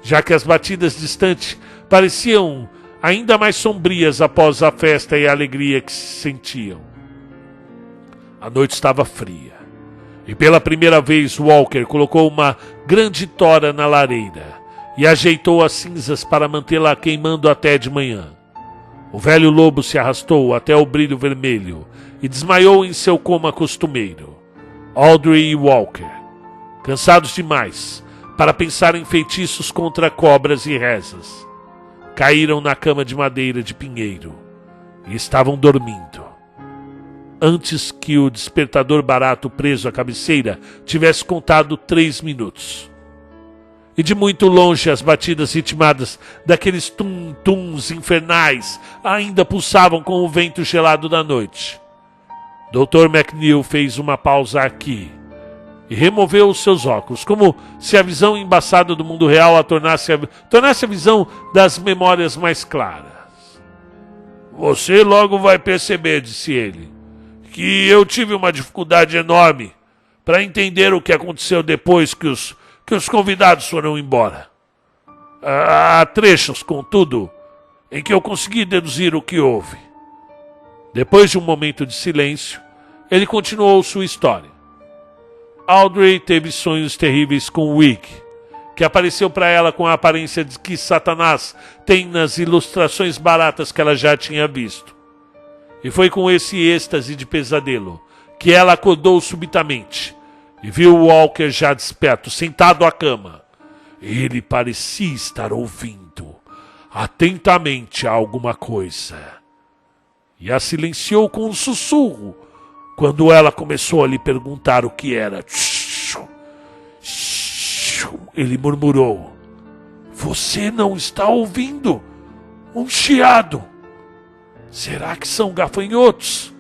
já que as batidas distantes pareciam ainda mais sombrias após a festa e a alegria que se sentiam. A noite estava fria, e pela primeira vez Walker colocou uma grande tora na lareira e ajeitou as cinzas para mantê-la queimando até de manhã. O velho lobo se arrastou até o brilho vermelho e desmaiou em seu coma costumeiro. Audrey e Walker, cansados demais para pensar em feitiços contra cobras e rezas, caíram na cama de madeira de pinheiro e estavam dormindo, antes que o despertador barato preso à cabeceira tivesse contado 3 minutos. e de muito longe as batidas ritmadas daqueles tum-tums infernais ainda pulsavam com o vento gelado da noite. Dr. McNeil fez uma pausa aqui e removeu os seus óculos, como se a visão embaçada do mundo real a tornasse a visão das memórias mais claras. Você logo vai perceber, disse ele, que eu tive uma dificuldade enorme para entender o que aconteceu depois que os convidados foram embora. Há trechos, contudo, em que eu consegui deduzir o que houve. Depois de um momento de silêncio, ele continuou sua história. Audrey teve sonhos terríveis com Wig, que apareceu para ela com a aparência de que Satanás tem nas ilustrações baratas que ela já tinha visto. E foi com esse êxtase de pesadelo que ela acordou subitamente e viu o Walker já desperto, sentado à cama. Ele parecia estar ouvindo atentamente alguma coisa e a silenciou com um sussurro quando ela começou a lhe perguntar o que era. Ele murmurou: você não está ouvindo? Um chiado. Será que são gafanhotos?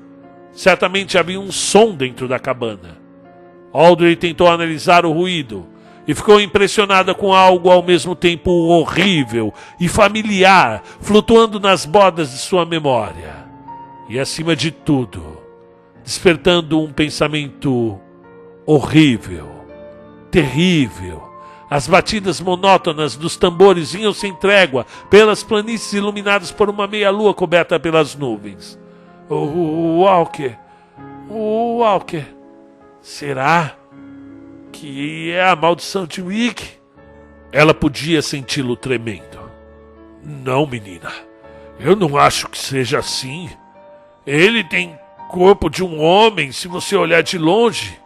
Certamente havia um som dentro da cabana. Audrey tentou analisar o ruído e ficou impressionada com algo ao mesmo tempo horrível e familiar flutuando nas bordas de sua memória. E acima de tudo, despertando um pensamento horrível, terrível. As batidas monótonas dos tambores vinham sem trégua pelas planícies iluminadas por uma meia-lua coberta pelas nuvens. O Walker, será que é a maldição de Wig? Ela podia senti-lo tremendo. Não, menina, eu não acho que seja assim. Ele tem corpo de um homem, se você olhar de longe.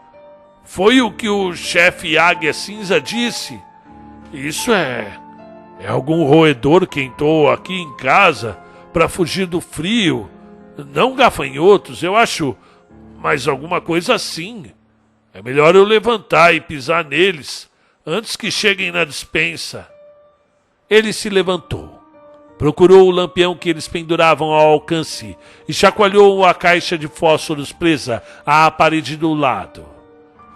Foi o que o chefe Águia Cinza disse. Isso é algum roedor que entrou aqui em casa para fugir do frio. Não gafanhotos, eu acho, mas alguma coisa assim. É melhor eu levantar e pisar neles antes que cheguem na despensa. Ele se levantou, procurou o lampião que eles penduravam ao alcance e chacoalhou a caixa de fósforos presa à parede do lado.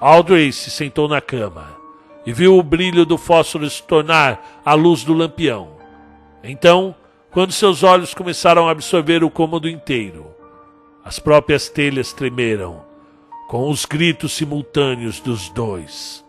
Audrey se sentou na cama e viu o brilho do fósforo se tornar a luz do lampião. Então, quando seus olhos começaram a absorver o cômodo inteiro, as próprias telhas tremeram com os gritos simultâneos dos dois.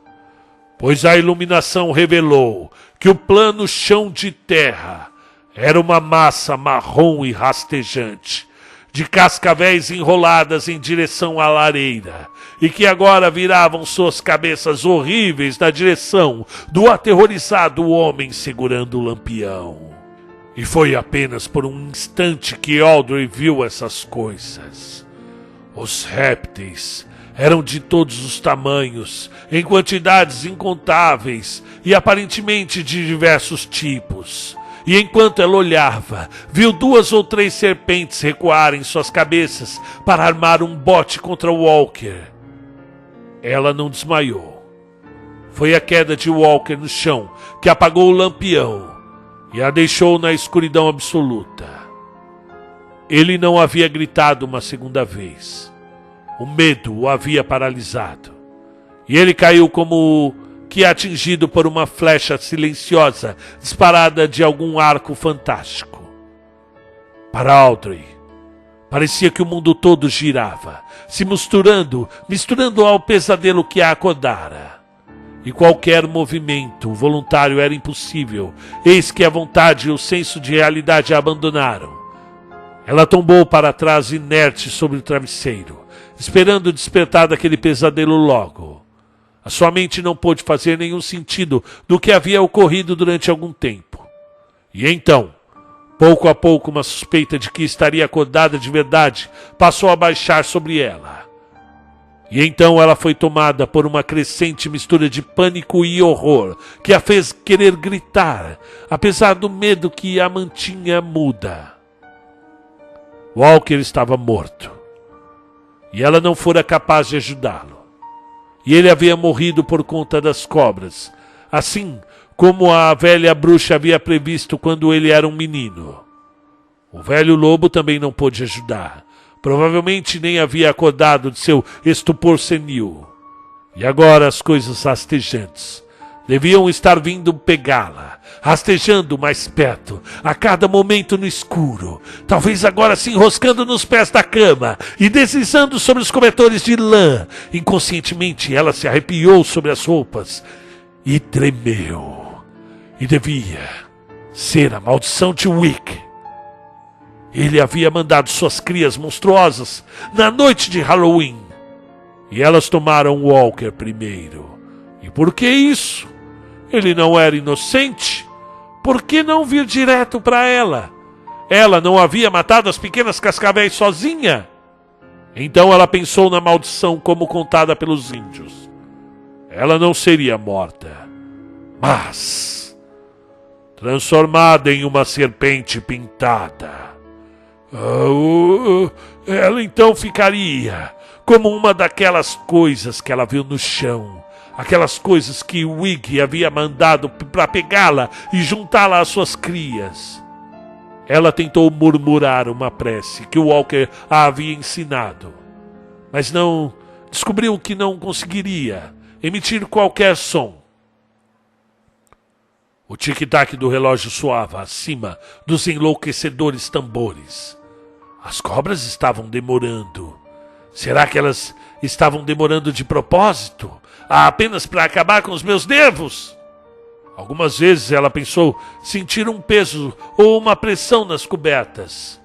Pois a iluminação revelou que o plano chão de terra era uma massa marrom e rastejante, de cascavéis enroladas em direção à lareira, e que agora viravam suas cabeças horríveis na direção do aterrorizado homem segurando o lampião. E foi apenas por um instante que Audrey viu essas coisas. Os répteis eram de todos os tamanhos, em quantidades incontáveis e aparentemente de diversos tipos. E enquanto ela olhava, viu 2 ou 3 serpentes recuarem suas cabeças para armar um bote contra Walker. Ela não desmaiou. Foi a queda de Walker no chão que apagou o lampião e a deixou na escuridão absoluta. Ele não havia gritado uma segunda vez. O medo o havia paralisado. E ele caiu como que atingido por uma flecha silenciosa disparada de algum arco fantástico. Para Audrey, parecia que o mundo todo girava, se misturando ao pesadelo que a acordara. E qualquer movimento voluntário era impossível, eis que a vontade e o senso de realidade a abandonaram. Ela tombou para trás inerte sobre o travesseiro, esperando o despertar daquele pesadelo logo. A sua mente não pôde fazer nenhum sentido do que havia ocorrido durante algum tempo. E então, pouco a pouco, uma suspeita de que estaria acordada de verdade passou a baixar sobre ela. E então ela foi tomada por uma crescente mistura de pânico e horror que a fez querer gritar, apesar do medo que a mantinha muda. Walker estava morto. E ela não fora capaz de ajudá-lo. E ele havia morrido por conta das cobras, assim como a velha bruxa havia previsto quando ele era um menino. O velho lobo também não pôde ajudar. Provavelmente nem havia acordado de seu estupor senil. E agora as coisas rastejantes deviam estar vindo pegá-la, rastejando mais perto, a cada momento no escuro, talvez agora se enroscando nos pés da cama e deslizando sobre os cobertores de lã. Inconscientemente ela se arrepiou sobre as roupas e tremeu. E devia ser a maldição de Wick. Ele havia mandado suas crias monstruosas na noite de Halloween. E elas tomaram Walker primeiro. E por que isso? Ele não era inocente? Por que não vir direto para ela? Ela não havia matado as pequenas cascavéis sozinha? Então ela pensou na maldição como contada pelos índios. Ela não seria morta, mas transformada em uma serpente pintada. Ela então ficaria como uma daquelas coisas que ela viu no chão. Aquelas coisas que Wig havia mandado para pegá-la e juntá-la às suas crias. Ela tentou murmurar uma prece que Walker a havia ensinado, mas não descobriu que não conseguiria emitir qualquer som. O tic-tac do relógio soava acima dos enlouquecedores tambores. As cobras estavam demorando. Será que elas estavam demorando de propósito? Apenas para acabar com os meus nervos? Algumas vezes ela pensou sentir um peso ou uma pressão nas cobertas.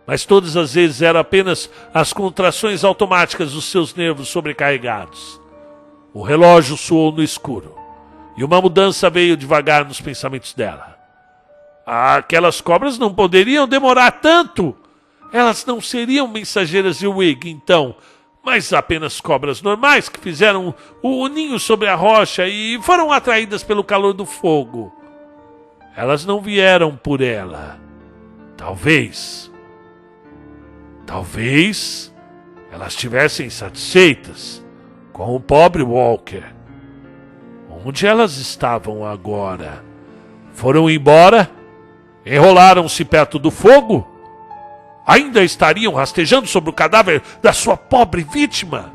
Mas todas as vezes eram apenas as contrações automáticas dos seus nervos sobrecarregados. O relógio soou no escuro. E uma mudança veio devagar nos pensamentos dela. Aquelas cobras não poderiam demorar tanto. Elas não seriam mensageiras de Wig, então, mas apenas cobras normais que fizeram o ninho sobre a rocha e foram atraídas pelo calor do fogo. Elas não vieram por ela. Talvez elas estivessem satisfeitas com o pobre Walker. Onde elas estavam agora? Foram embora? Enrolaram-se perto do fogo? Ainda estariam rastejando sobre o cadáver da sua pobre vítima?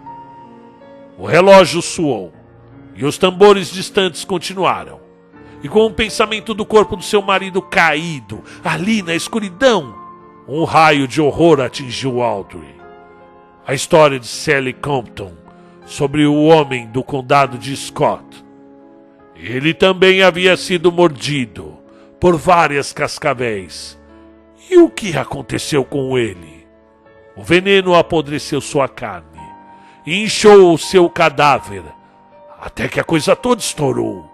O relógio soou, e os tambores distantes continuaram. E com o pensamento do corpo do seu marido caído, ali na escuridão, um raio de horror atingiu Audrey. A história de Sally Compton sobre o homem do condado de Scott. Ele também havia sido mordido por várias cascavéis. E o que aconteceu com ele? O veneno apodreceu sua carne e inchou o seu cadáver, até que a coisa toda estourou.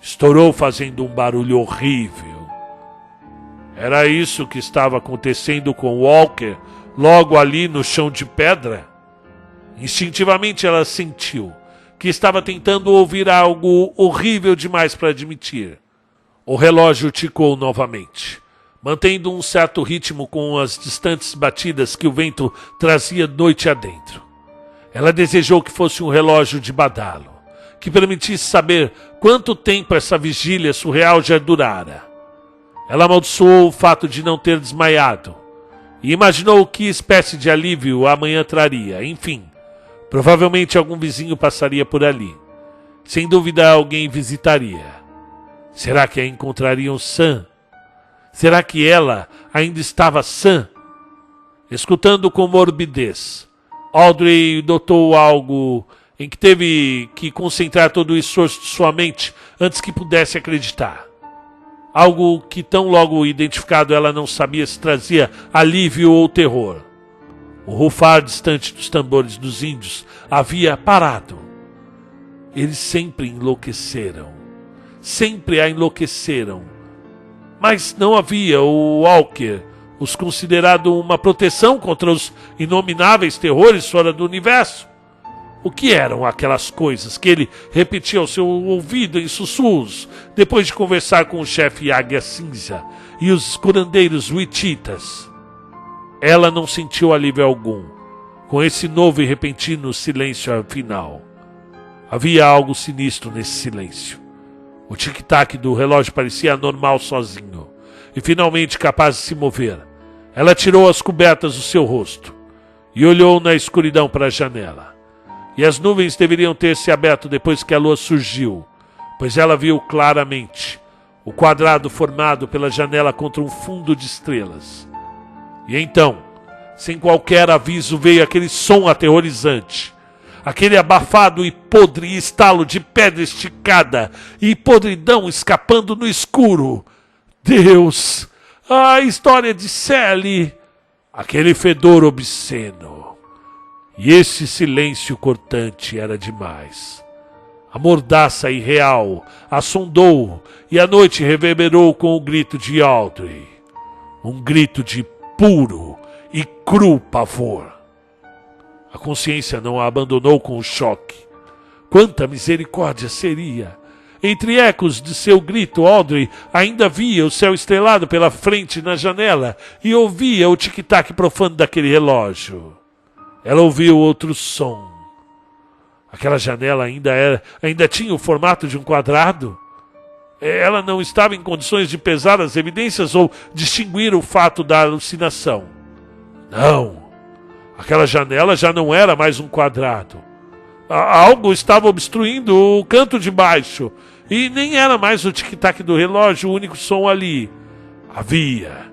Estourou fazendo um barulho horrível. Era isso que estava acontecendo com Walker, logo ali no chão de pedra? Instintivamente ela sentiu que estava tentando ouvir algo horrível demais para admitir. O relógio ticou novamente, mantendo um certo ritmo com as distantes batidas que o vento trazia noite adentro. Ela desejou que fosse um relógio de badalo, que permitisse saber quanto tempo essa vigília surreal já durara. Ela amaldiçoou o fato de não ter desmaiado e imaginou que espécie de alívio a manhã traria. Enfim, provavelmente algum vizinho passaria por ali. Sem dúvida alguém visitaria. Será que a encontrariam sã? Será que ela ainda estava sã? Escutando com morbidez, Audrey notou algo em que teve que concentrar todo o esforço de sua mente antes que pudesse acreditar. Algo que tão logo identificado ela não sabia se trazia alívio ou terror. O rufar distante dos tambores dos índios havia parado. Eles sempre enlouqueceram. Sempre a enlouqueceram. Mas não havia o Walker os considerado uma proteção contra os inomináveis terrores fora do universo. O que eram aquelas coisas que ele repetia ao seu ouvido em sussurros, depois de conversar com o chefe Águia Cinza e os curandeiros Wichitas? Ela não sentiu alívio algum com esse novo e repentino silêncio final. Havia algo sinistro nesse silêncio. O tic-tac do relógio parecia anormal sozinho, e finalmente capaz de se mover. Ela tirou as cobertas do seu rosto e olhou na escuridão para a janela. E as nuvens deveriam ter se aberto depois que a lua surgiu, pois ela viu claramente o quadrado formado pela janela contra um fundo de estrelas. E então, sem qualquer aviso, veio aquele som aterrorizante. Aquele abafado e podre estalo de pedra esticada e podridão escapando no escuro. Deus! A história de Sally! Aquele fedor obsceno. E esse silêncio cortante era demais. A mordaça irreal assondou e a noite reverberou com o grito de Audrey. Um grito de puro e cru pavor. A consciência não a abandonou com o choque. Quanta misericórdia seria! Entre ecos de seu grito, Audrey ainda via o céu estrelado pela frente na janela e ouvia o tic-tac profano daquele relógio. Ela ouviu outro som. Aquela janela ainda tinha o formato de um quadrado? Ela não estava em condições de pesar as evidências ou distinguir o fato da alucinação. Não! Aquela janela já não era mais um quadrado. Algo estava obstruindo o canto de baixo. E nem era mais o tic-tac do relógio o único som ali. Havia,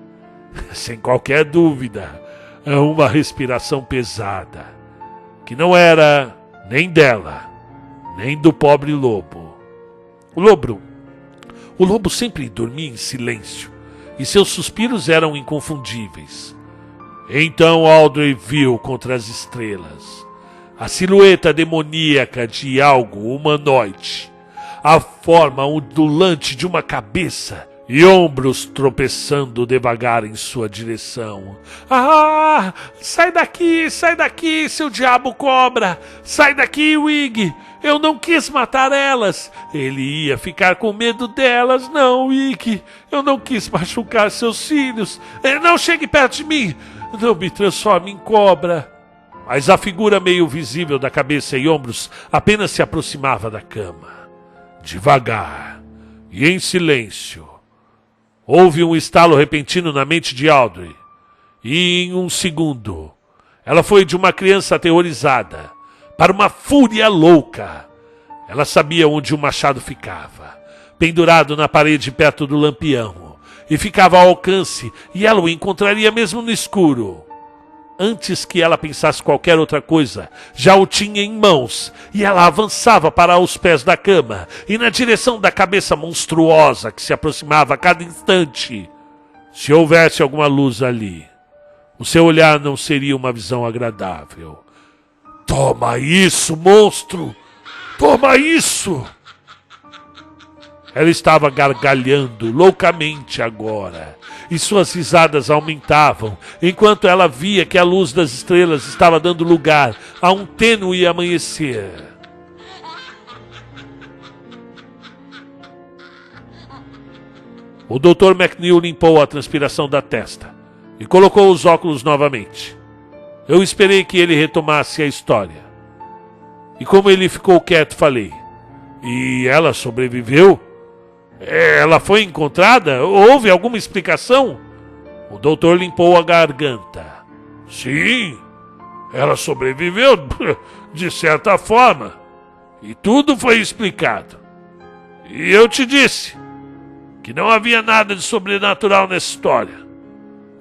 sem qualquer dúvida, uma respiração pesada, que não era nem dela, nem do pobre lobo. O lobo sempre dormia em silêncio, e seus suspiros eram inconfundíveis. Então Audrey viu contra as estrelas a silhueta demoníaca de algo humanoide, a forma ondulante de uma cabeça e ombros tropeçando devagar em sua direção. Ah! Sai daqui, seu diabo cobra! Sai daqui, Wig! Eu não quis matar elas! Ele ia ficar com medo delas, não, Wig! Eu não quis machucar seus filhos! Não chegue perto de mim! Não me transforme em cobra! Mas a figura meio visível da cabeça e ombros apenas se aproximava da cama. Devagar e em silêncio. Houve um estalo repentino na mente de Audrey. E em um segundo, ela foi de uma criança aterrorizada para uma fúria louca. Ela sabia onde o machado ficava, pendurado na parede perto do lampião, e ficava ao alcance, e ela o encontraria mesmo no escuro. Antes que ela pensasse qualquer outra coisa, já o tinha em mãos, e ela avançava para os pés da cama, e na direção da cabeça monstruosa que se aproximava a cada instante. Se houvesse alguma luz ali, o seu olhar não seria uma visão agradável. Toma isso, monstro! Toma isso! Ela estava gargalhando loucamente agora, e suas risadas aumentavam, enquanto ela via que a luz das estrelas estava dando lugar a um tênue amanhecer. O Dr. McNeil limpou a transpiração da testa e colocou os óculos novamente. Eu esperei que ele retomasse a história. E como ele ficou quieto, falei: E ela sobreviveu? Ela foi encontrada? Houve alguma explicação? O doutor limpou a garganta. Sim, ela sobreviveu, de certa forma. E tudo foi explicado. E eu te disse que não havia nada de sobrenatural nessa história.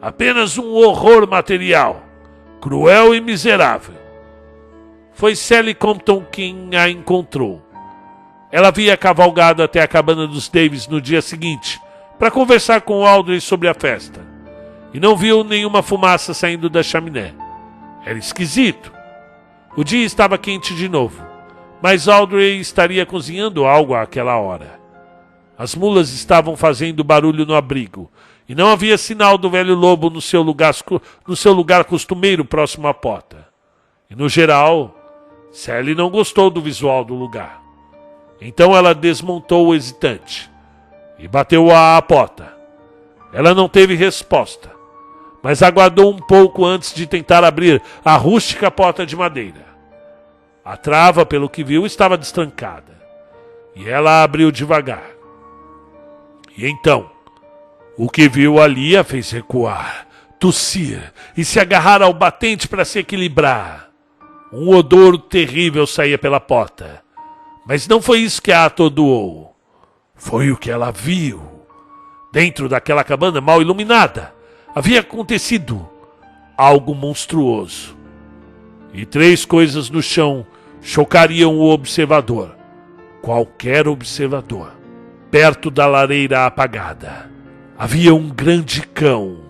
Apenas um horror material, cruel e miserável. Foi Sally Compton quem a encontrou. Ela havia cavalgado até a cabana dos Davis no dia seguinte para conversar com Audrey sobre a festa. E não viu nenhuma fumaça saindo da chaminé. Era esquisito. O dia estava quente de novo, mas Audrey estaria cozinhando algo àquela hora. As mulas estavam fazendo barulho no abrigo, e não havia sinal do velho lobo no seu lugar costumeiro próximo à porta. E no geral, Sally não gostou do visual do lugar. Então ela desmontou o hesitante e bateu à porta. Ela não teve resposta, mas aguardou um pouco antes de tentar abrir a rústica porta de madeira. A trava, pelo que viu, estava destrancada, e ela abriu devagar. E então, o que viu ali a fez recuar, tossir e se agarrar ao batente para se equilibrar. Um odor terrível saía pela porta. Mas não foi isso que a atordoou. Foi o que ela viu. Dentro daquela cabana mal iluminada, havia acontecido algo monstruoso. E 3 coisas no chão chocariam o observador. Qualquer observador. Perto da lareira apagada, havia um grande cão.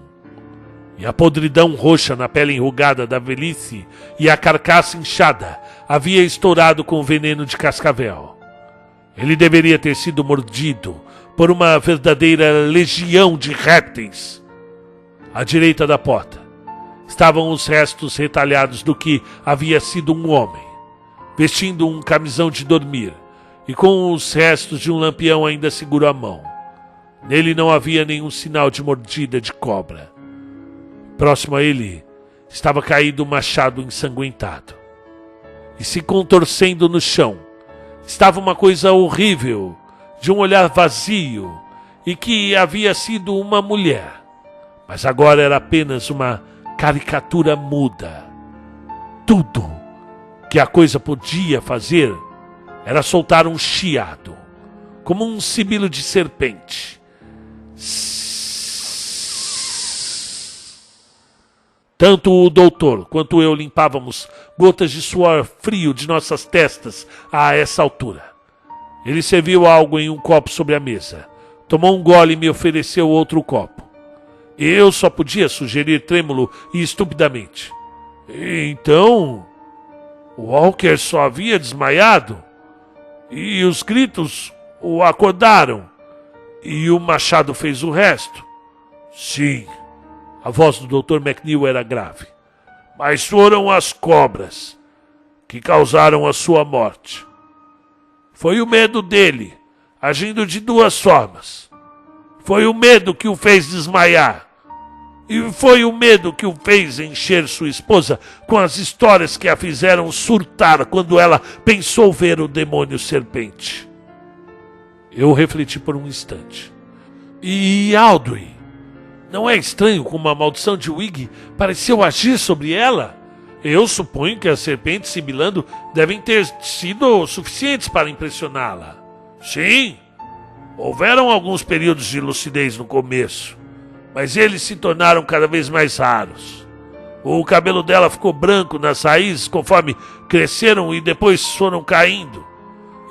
E a podridão roxa na pele enrugada da velhice e a carcaça inchada havia estourado com veneno de cascavel. Ele deveria ter sido mordido por uma verdadeira legião de répteis. À direita da porta estavam os restos retalhados do que havia sido um homem, vestindo um camisão de dormir e com os restos de um lampião ainda seguro à mão. Nele não havia nenhum sinal de mordida de cobra. Próximo a ele estava caído um machado ensanguentado. E se contorcendo no chão estava uma coisa horrível, de um olhar vazio, e que havia sido uma mulher. Mas agora era apenas uma caricatura muda. Tudo que a coisa podia fazer era soltar um chiado, como um sibilo de serpente. Tanto o doutor quanto eu limpávamos gotas de suor frio de nossas testas a essa altura. Ele serviu algo em um copo sobre a mesa, tomou um gole e me ofereceu outro copo. Eu só podia sugerir trêmulo e estupidamente: então, Walker só havia desmaiado? E os gritos o acordaram? E o machado fez o resto? Sim. A voz do Dr. McNeil era grave. Mas foram as cobras que causaram a sua morte. Foi o medo dele, agindo de 2 formas. Foi o medo que o fez desmaiar. E foi o medo que o fez encher sua esposa com as histórias que a fizeram surtar quando ela pensou ver o demônio serpente. Eu refleti por um instante. E Audrey? Não é estranho como a maldição de Wig pareceu agir sobre ela? Eu suponho que as serpentes sibilando devem ter sido suficientes para impressioná-la. Sim, houveram alguns períodos de lucidez no começo, mas eles se tornaram cada vez mais raros. O cabelo dela ficou branco nas raízes conforme cresceram e depois foram caindo,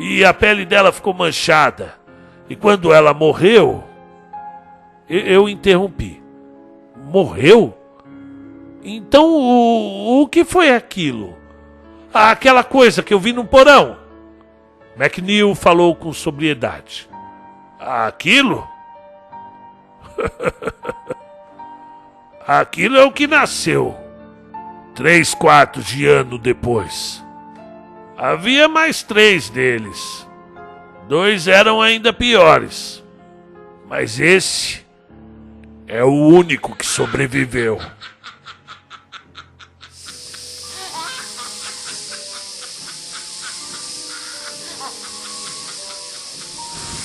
e a pele dela ficou manchada. E quando ela morreu... Eu interrompi. Morreu? Então o que foi aquilo? Aquela coisa que eu vi no porão. McNeil falou com sobriedade. Aquilo? Aquilo é o que nasceu 3/4 de ano depois. Havia mais 3 deles. 2 eram ainda piores. Mas esse é o único que sobreviveu.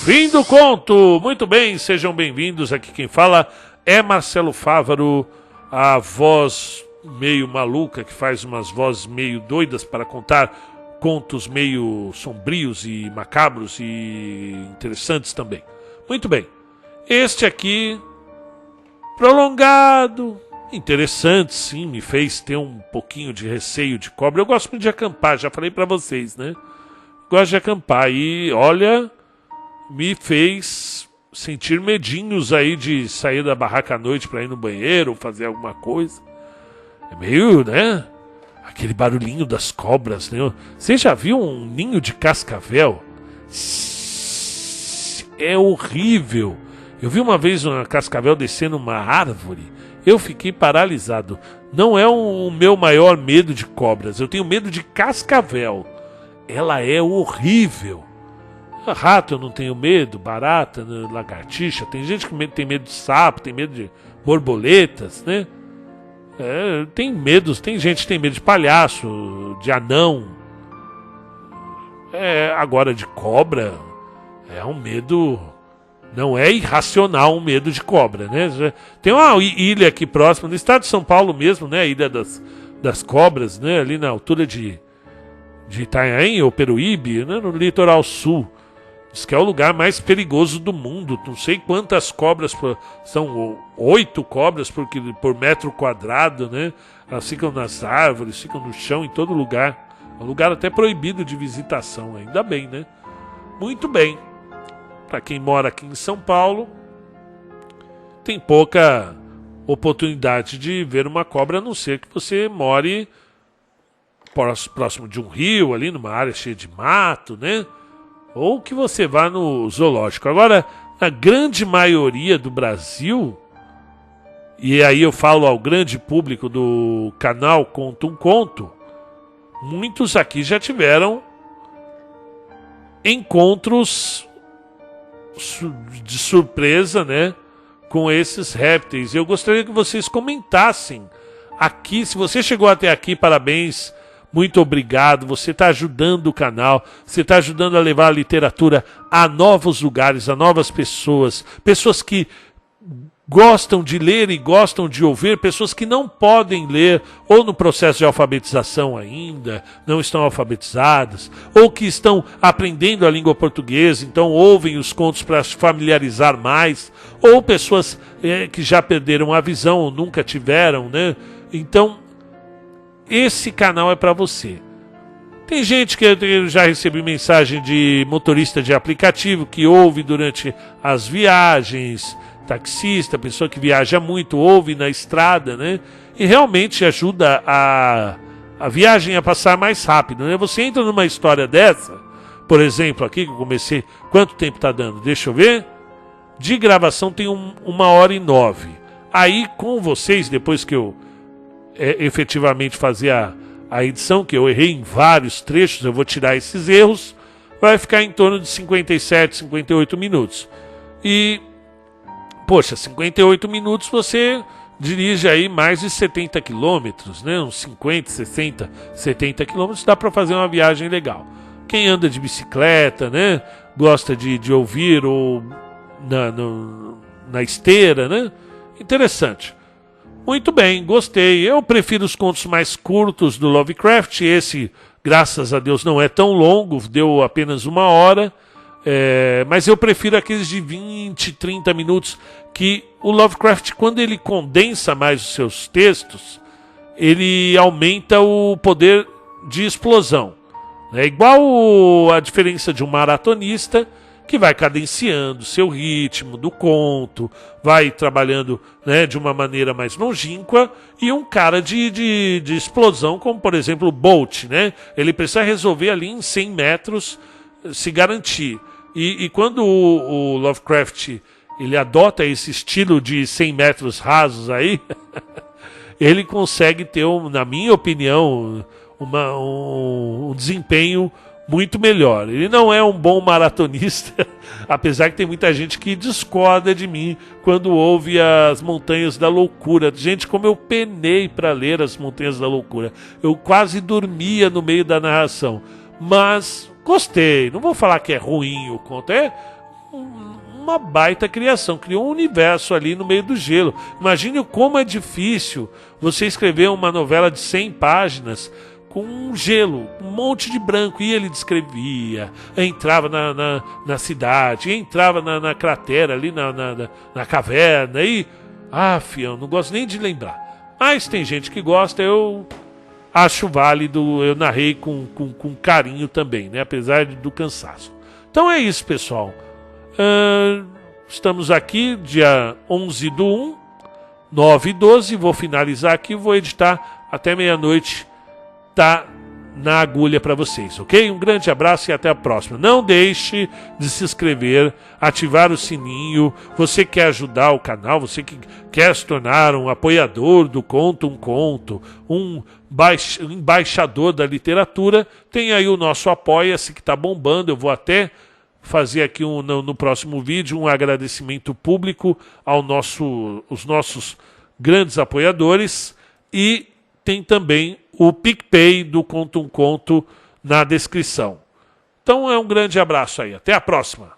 Fim do conto! Muito bem, sejam bem-vindos. Aqui quem fala é Marcelo Fávaro, a voz meio maluca, que faz umas vozes meio doidas para contar contos meio sombrios e macabros e interessantes também. Muito bem, este aqui, prolongado, interessante sim, me fez ter um pouquinho de receio de cobra. Eu gosto muito de acampar, já falei para vocês, né? Gosto de acampar e, olha, me fez sentir medinhos aí de sair da barraca à noite para ir no banheiro ou fazer alguma coisa. É meio, né? Aquele barulhinho das cobras, né? Você já viu um ninho de cascavel? É horrível. Eu vi uma vez uma cascavel descendo uma árvore. Eu fiquei paralisado. Não é o meu maior medo de cobras. Eu tenho medo de cascavel. Ela é horrível. Rato eu não tenho medo, barata, lagartixa. Tem gente que tem medo de sapo, tem medo de borboletas, né? Tem medos, tem gente que tem medo de palhaço, de anão. Agora de cobra é um medo Não é irracional um medo de cobra, né? Tem uma ilha aqui próxima, no estado de São Paulo mesmo, né? A Ilha das Cobras, né? Ali na altura de Itanhaém ou Peruíbe, né? No litoral sul. Diz que é o lugar mais perigoso do mundo. Não sei quantas cobras, são 8 cobras por metro quadrado, né? Elas ficam nas árvores, ficam no chão, em todo lugar. É um lugar até proibido de visitação, ainda bem, né? Muito bem. Para quem mora aqui em São Paulo, tem pouca oportunidade de ver uma cobra, a não ser que você more próximo de um rio, ali numa área cheia de mato, né? Ou que você vá no zoológico. Agora, a grande maioria do Brasil, e aí eu falo ao grande público do canal Conta um Conto, muitos aqui já tiveram encontros de surpresa, né, com esses répteis. Eu gostaria que vocês comentassem aqui, se você chegou até aqui, parabéns, muito obrigado, você está ajudando o canal, você está ajudando a levar a literatura a novos lugares, a novas pessoas, pessoas que gostam de ler e gostam de ouvir, pessoas que não podem ler ou no processo de alfabetização ainda, não estão alfabetizadas, ou que estão aprendendo a língua portuguesa, então ouvem os contos para se familiarizar mais, ou pessoas que já perderam a visão ou nunca tiveram, né? Então, esse canal é para você. Tem gente que eu já recebi mensagem de motorista de aplicativo que ouve durante as viagens, taxista, pessoa que viaja muito, ouve na estrada, né? E realmente ajuda a viagem a passar mais rápido, né? Você entra numa história dessa, por exemplo, aqui que eu comecei, quanto tempo tá dando? Deixa eu ver. De gravação tem 1h09. Aí com vocês, depois que eu efetivamente fazer a edição, que eu errei em vários trechos, eu vou tirar esses erros, vai ficar em torno de 57, 58 minutos. E poxa, 58 minutos você dirige aí mais de 70 quilômetros, né? Uns 50, 60, 70 quilômetros, dá para fazer uma viagem legal. Quem anda de bicicleta, né? Gosta de ouvir ou na esteira, né? Interessante. Muito bem, gostei. Eu prefiro os contos mais curtos do Lovecraft. Esse, graças a Deus, não é tão longo, deu apenas 1 hora. Mas eu prefiro aqueles de 20, 30 minutos, que o Lovecraft, quando ele condensa mais os seus textos, ele aumenta o poder de explosão. É igual a diferença de um maratonista, que vai cadenciando seu ritmo do conto, vai trabalhando, né, de uma maneira mais longínqua, e um cara de explosão, como por exemplo o Bolt, né? Ele precisa resolver ali em 100 metros, se garantir. E quando o Lovecraft ele adota esse estilo de 100 metros rasos aí, ele consegue ter, na minha opinião, um desempenho muito melhor. Ele não é um bom maratonista, apesar que tem muita gente que discorda de mim quando ouve as Montanhas da Loucura. Gente, como eu penei para ler as Montanhas da Loucura. Eu quase dormia no meio da narração. Mas gostei. Não vou falar que é ruim o conto. É uma baita criação. Criou um universo ali no meio do gelo. Imagine como é difícil você escrever uma novela de 100 páginas com um gelo, um monte de branco, e ele descrevia, entrava na cidade, entrava na cratera ali, na caverna, e eu não gosto nem de lembrar, mas tem gente que gosta, eu acho válido, eu narrei com carinho também, né, apesar do cansaço. Então é isso, pessoal, estamos aqui, dia 11/1, 9h12, vou finalizar aqui, vou editar até meia-noite, tá na agulha para vocês, ok? Um grande abraço e até a próxima. Não deixe de se inscrever, ativar o sininho. Você quer ajudar o canal, você que quer se tornar um apoiador do Conta um Conto, um embaixador da literatura, tem aí o nosso Apoia-se que está bombando. Eu vou até fazer aqui no próximo vídeo um agradecimento público os nossos grandes apoiadores, e tem também o PicPay do Conta um Conto na descrição. Então é um grande abraço aí. Até a próxima.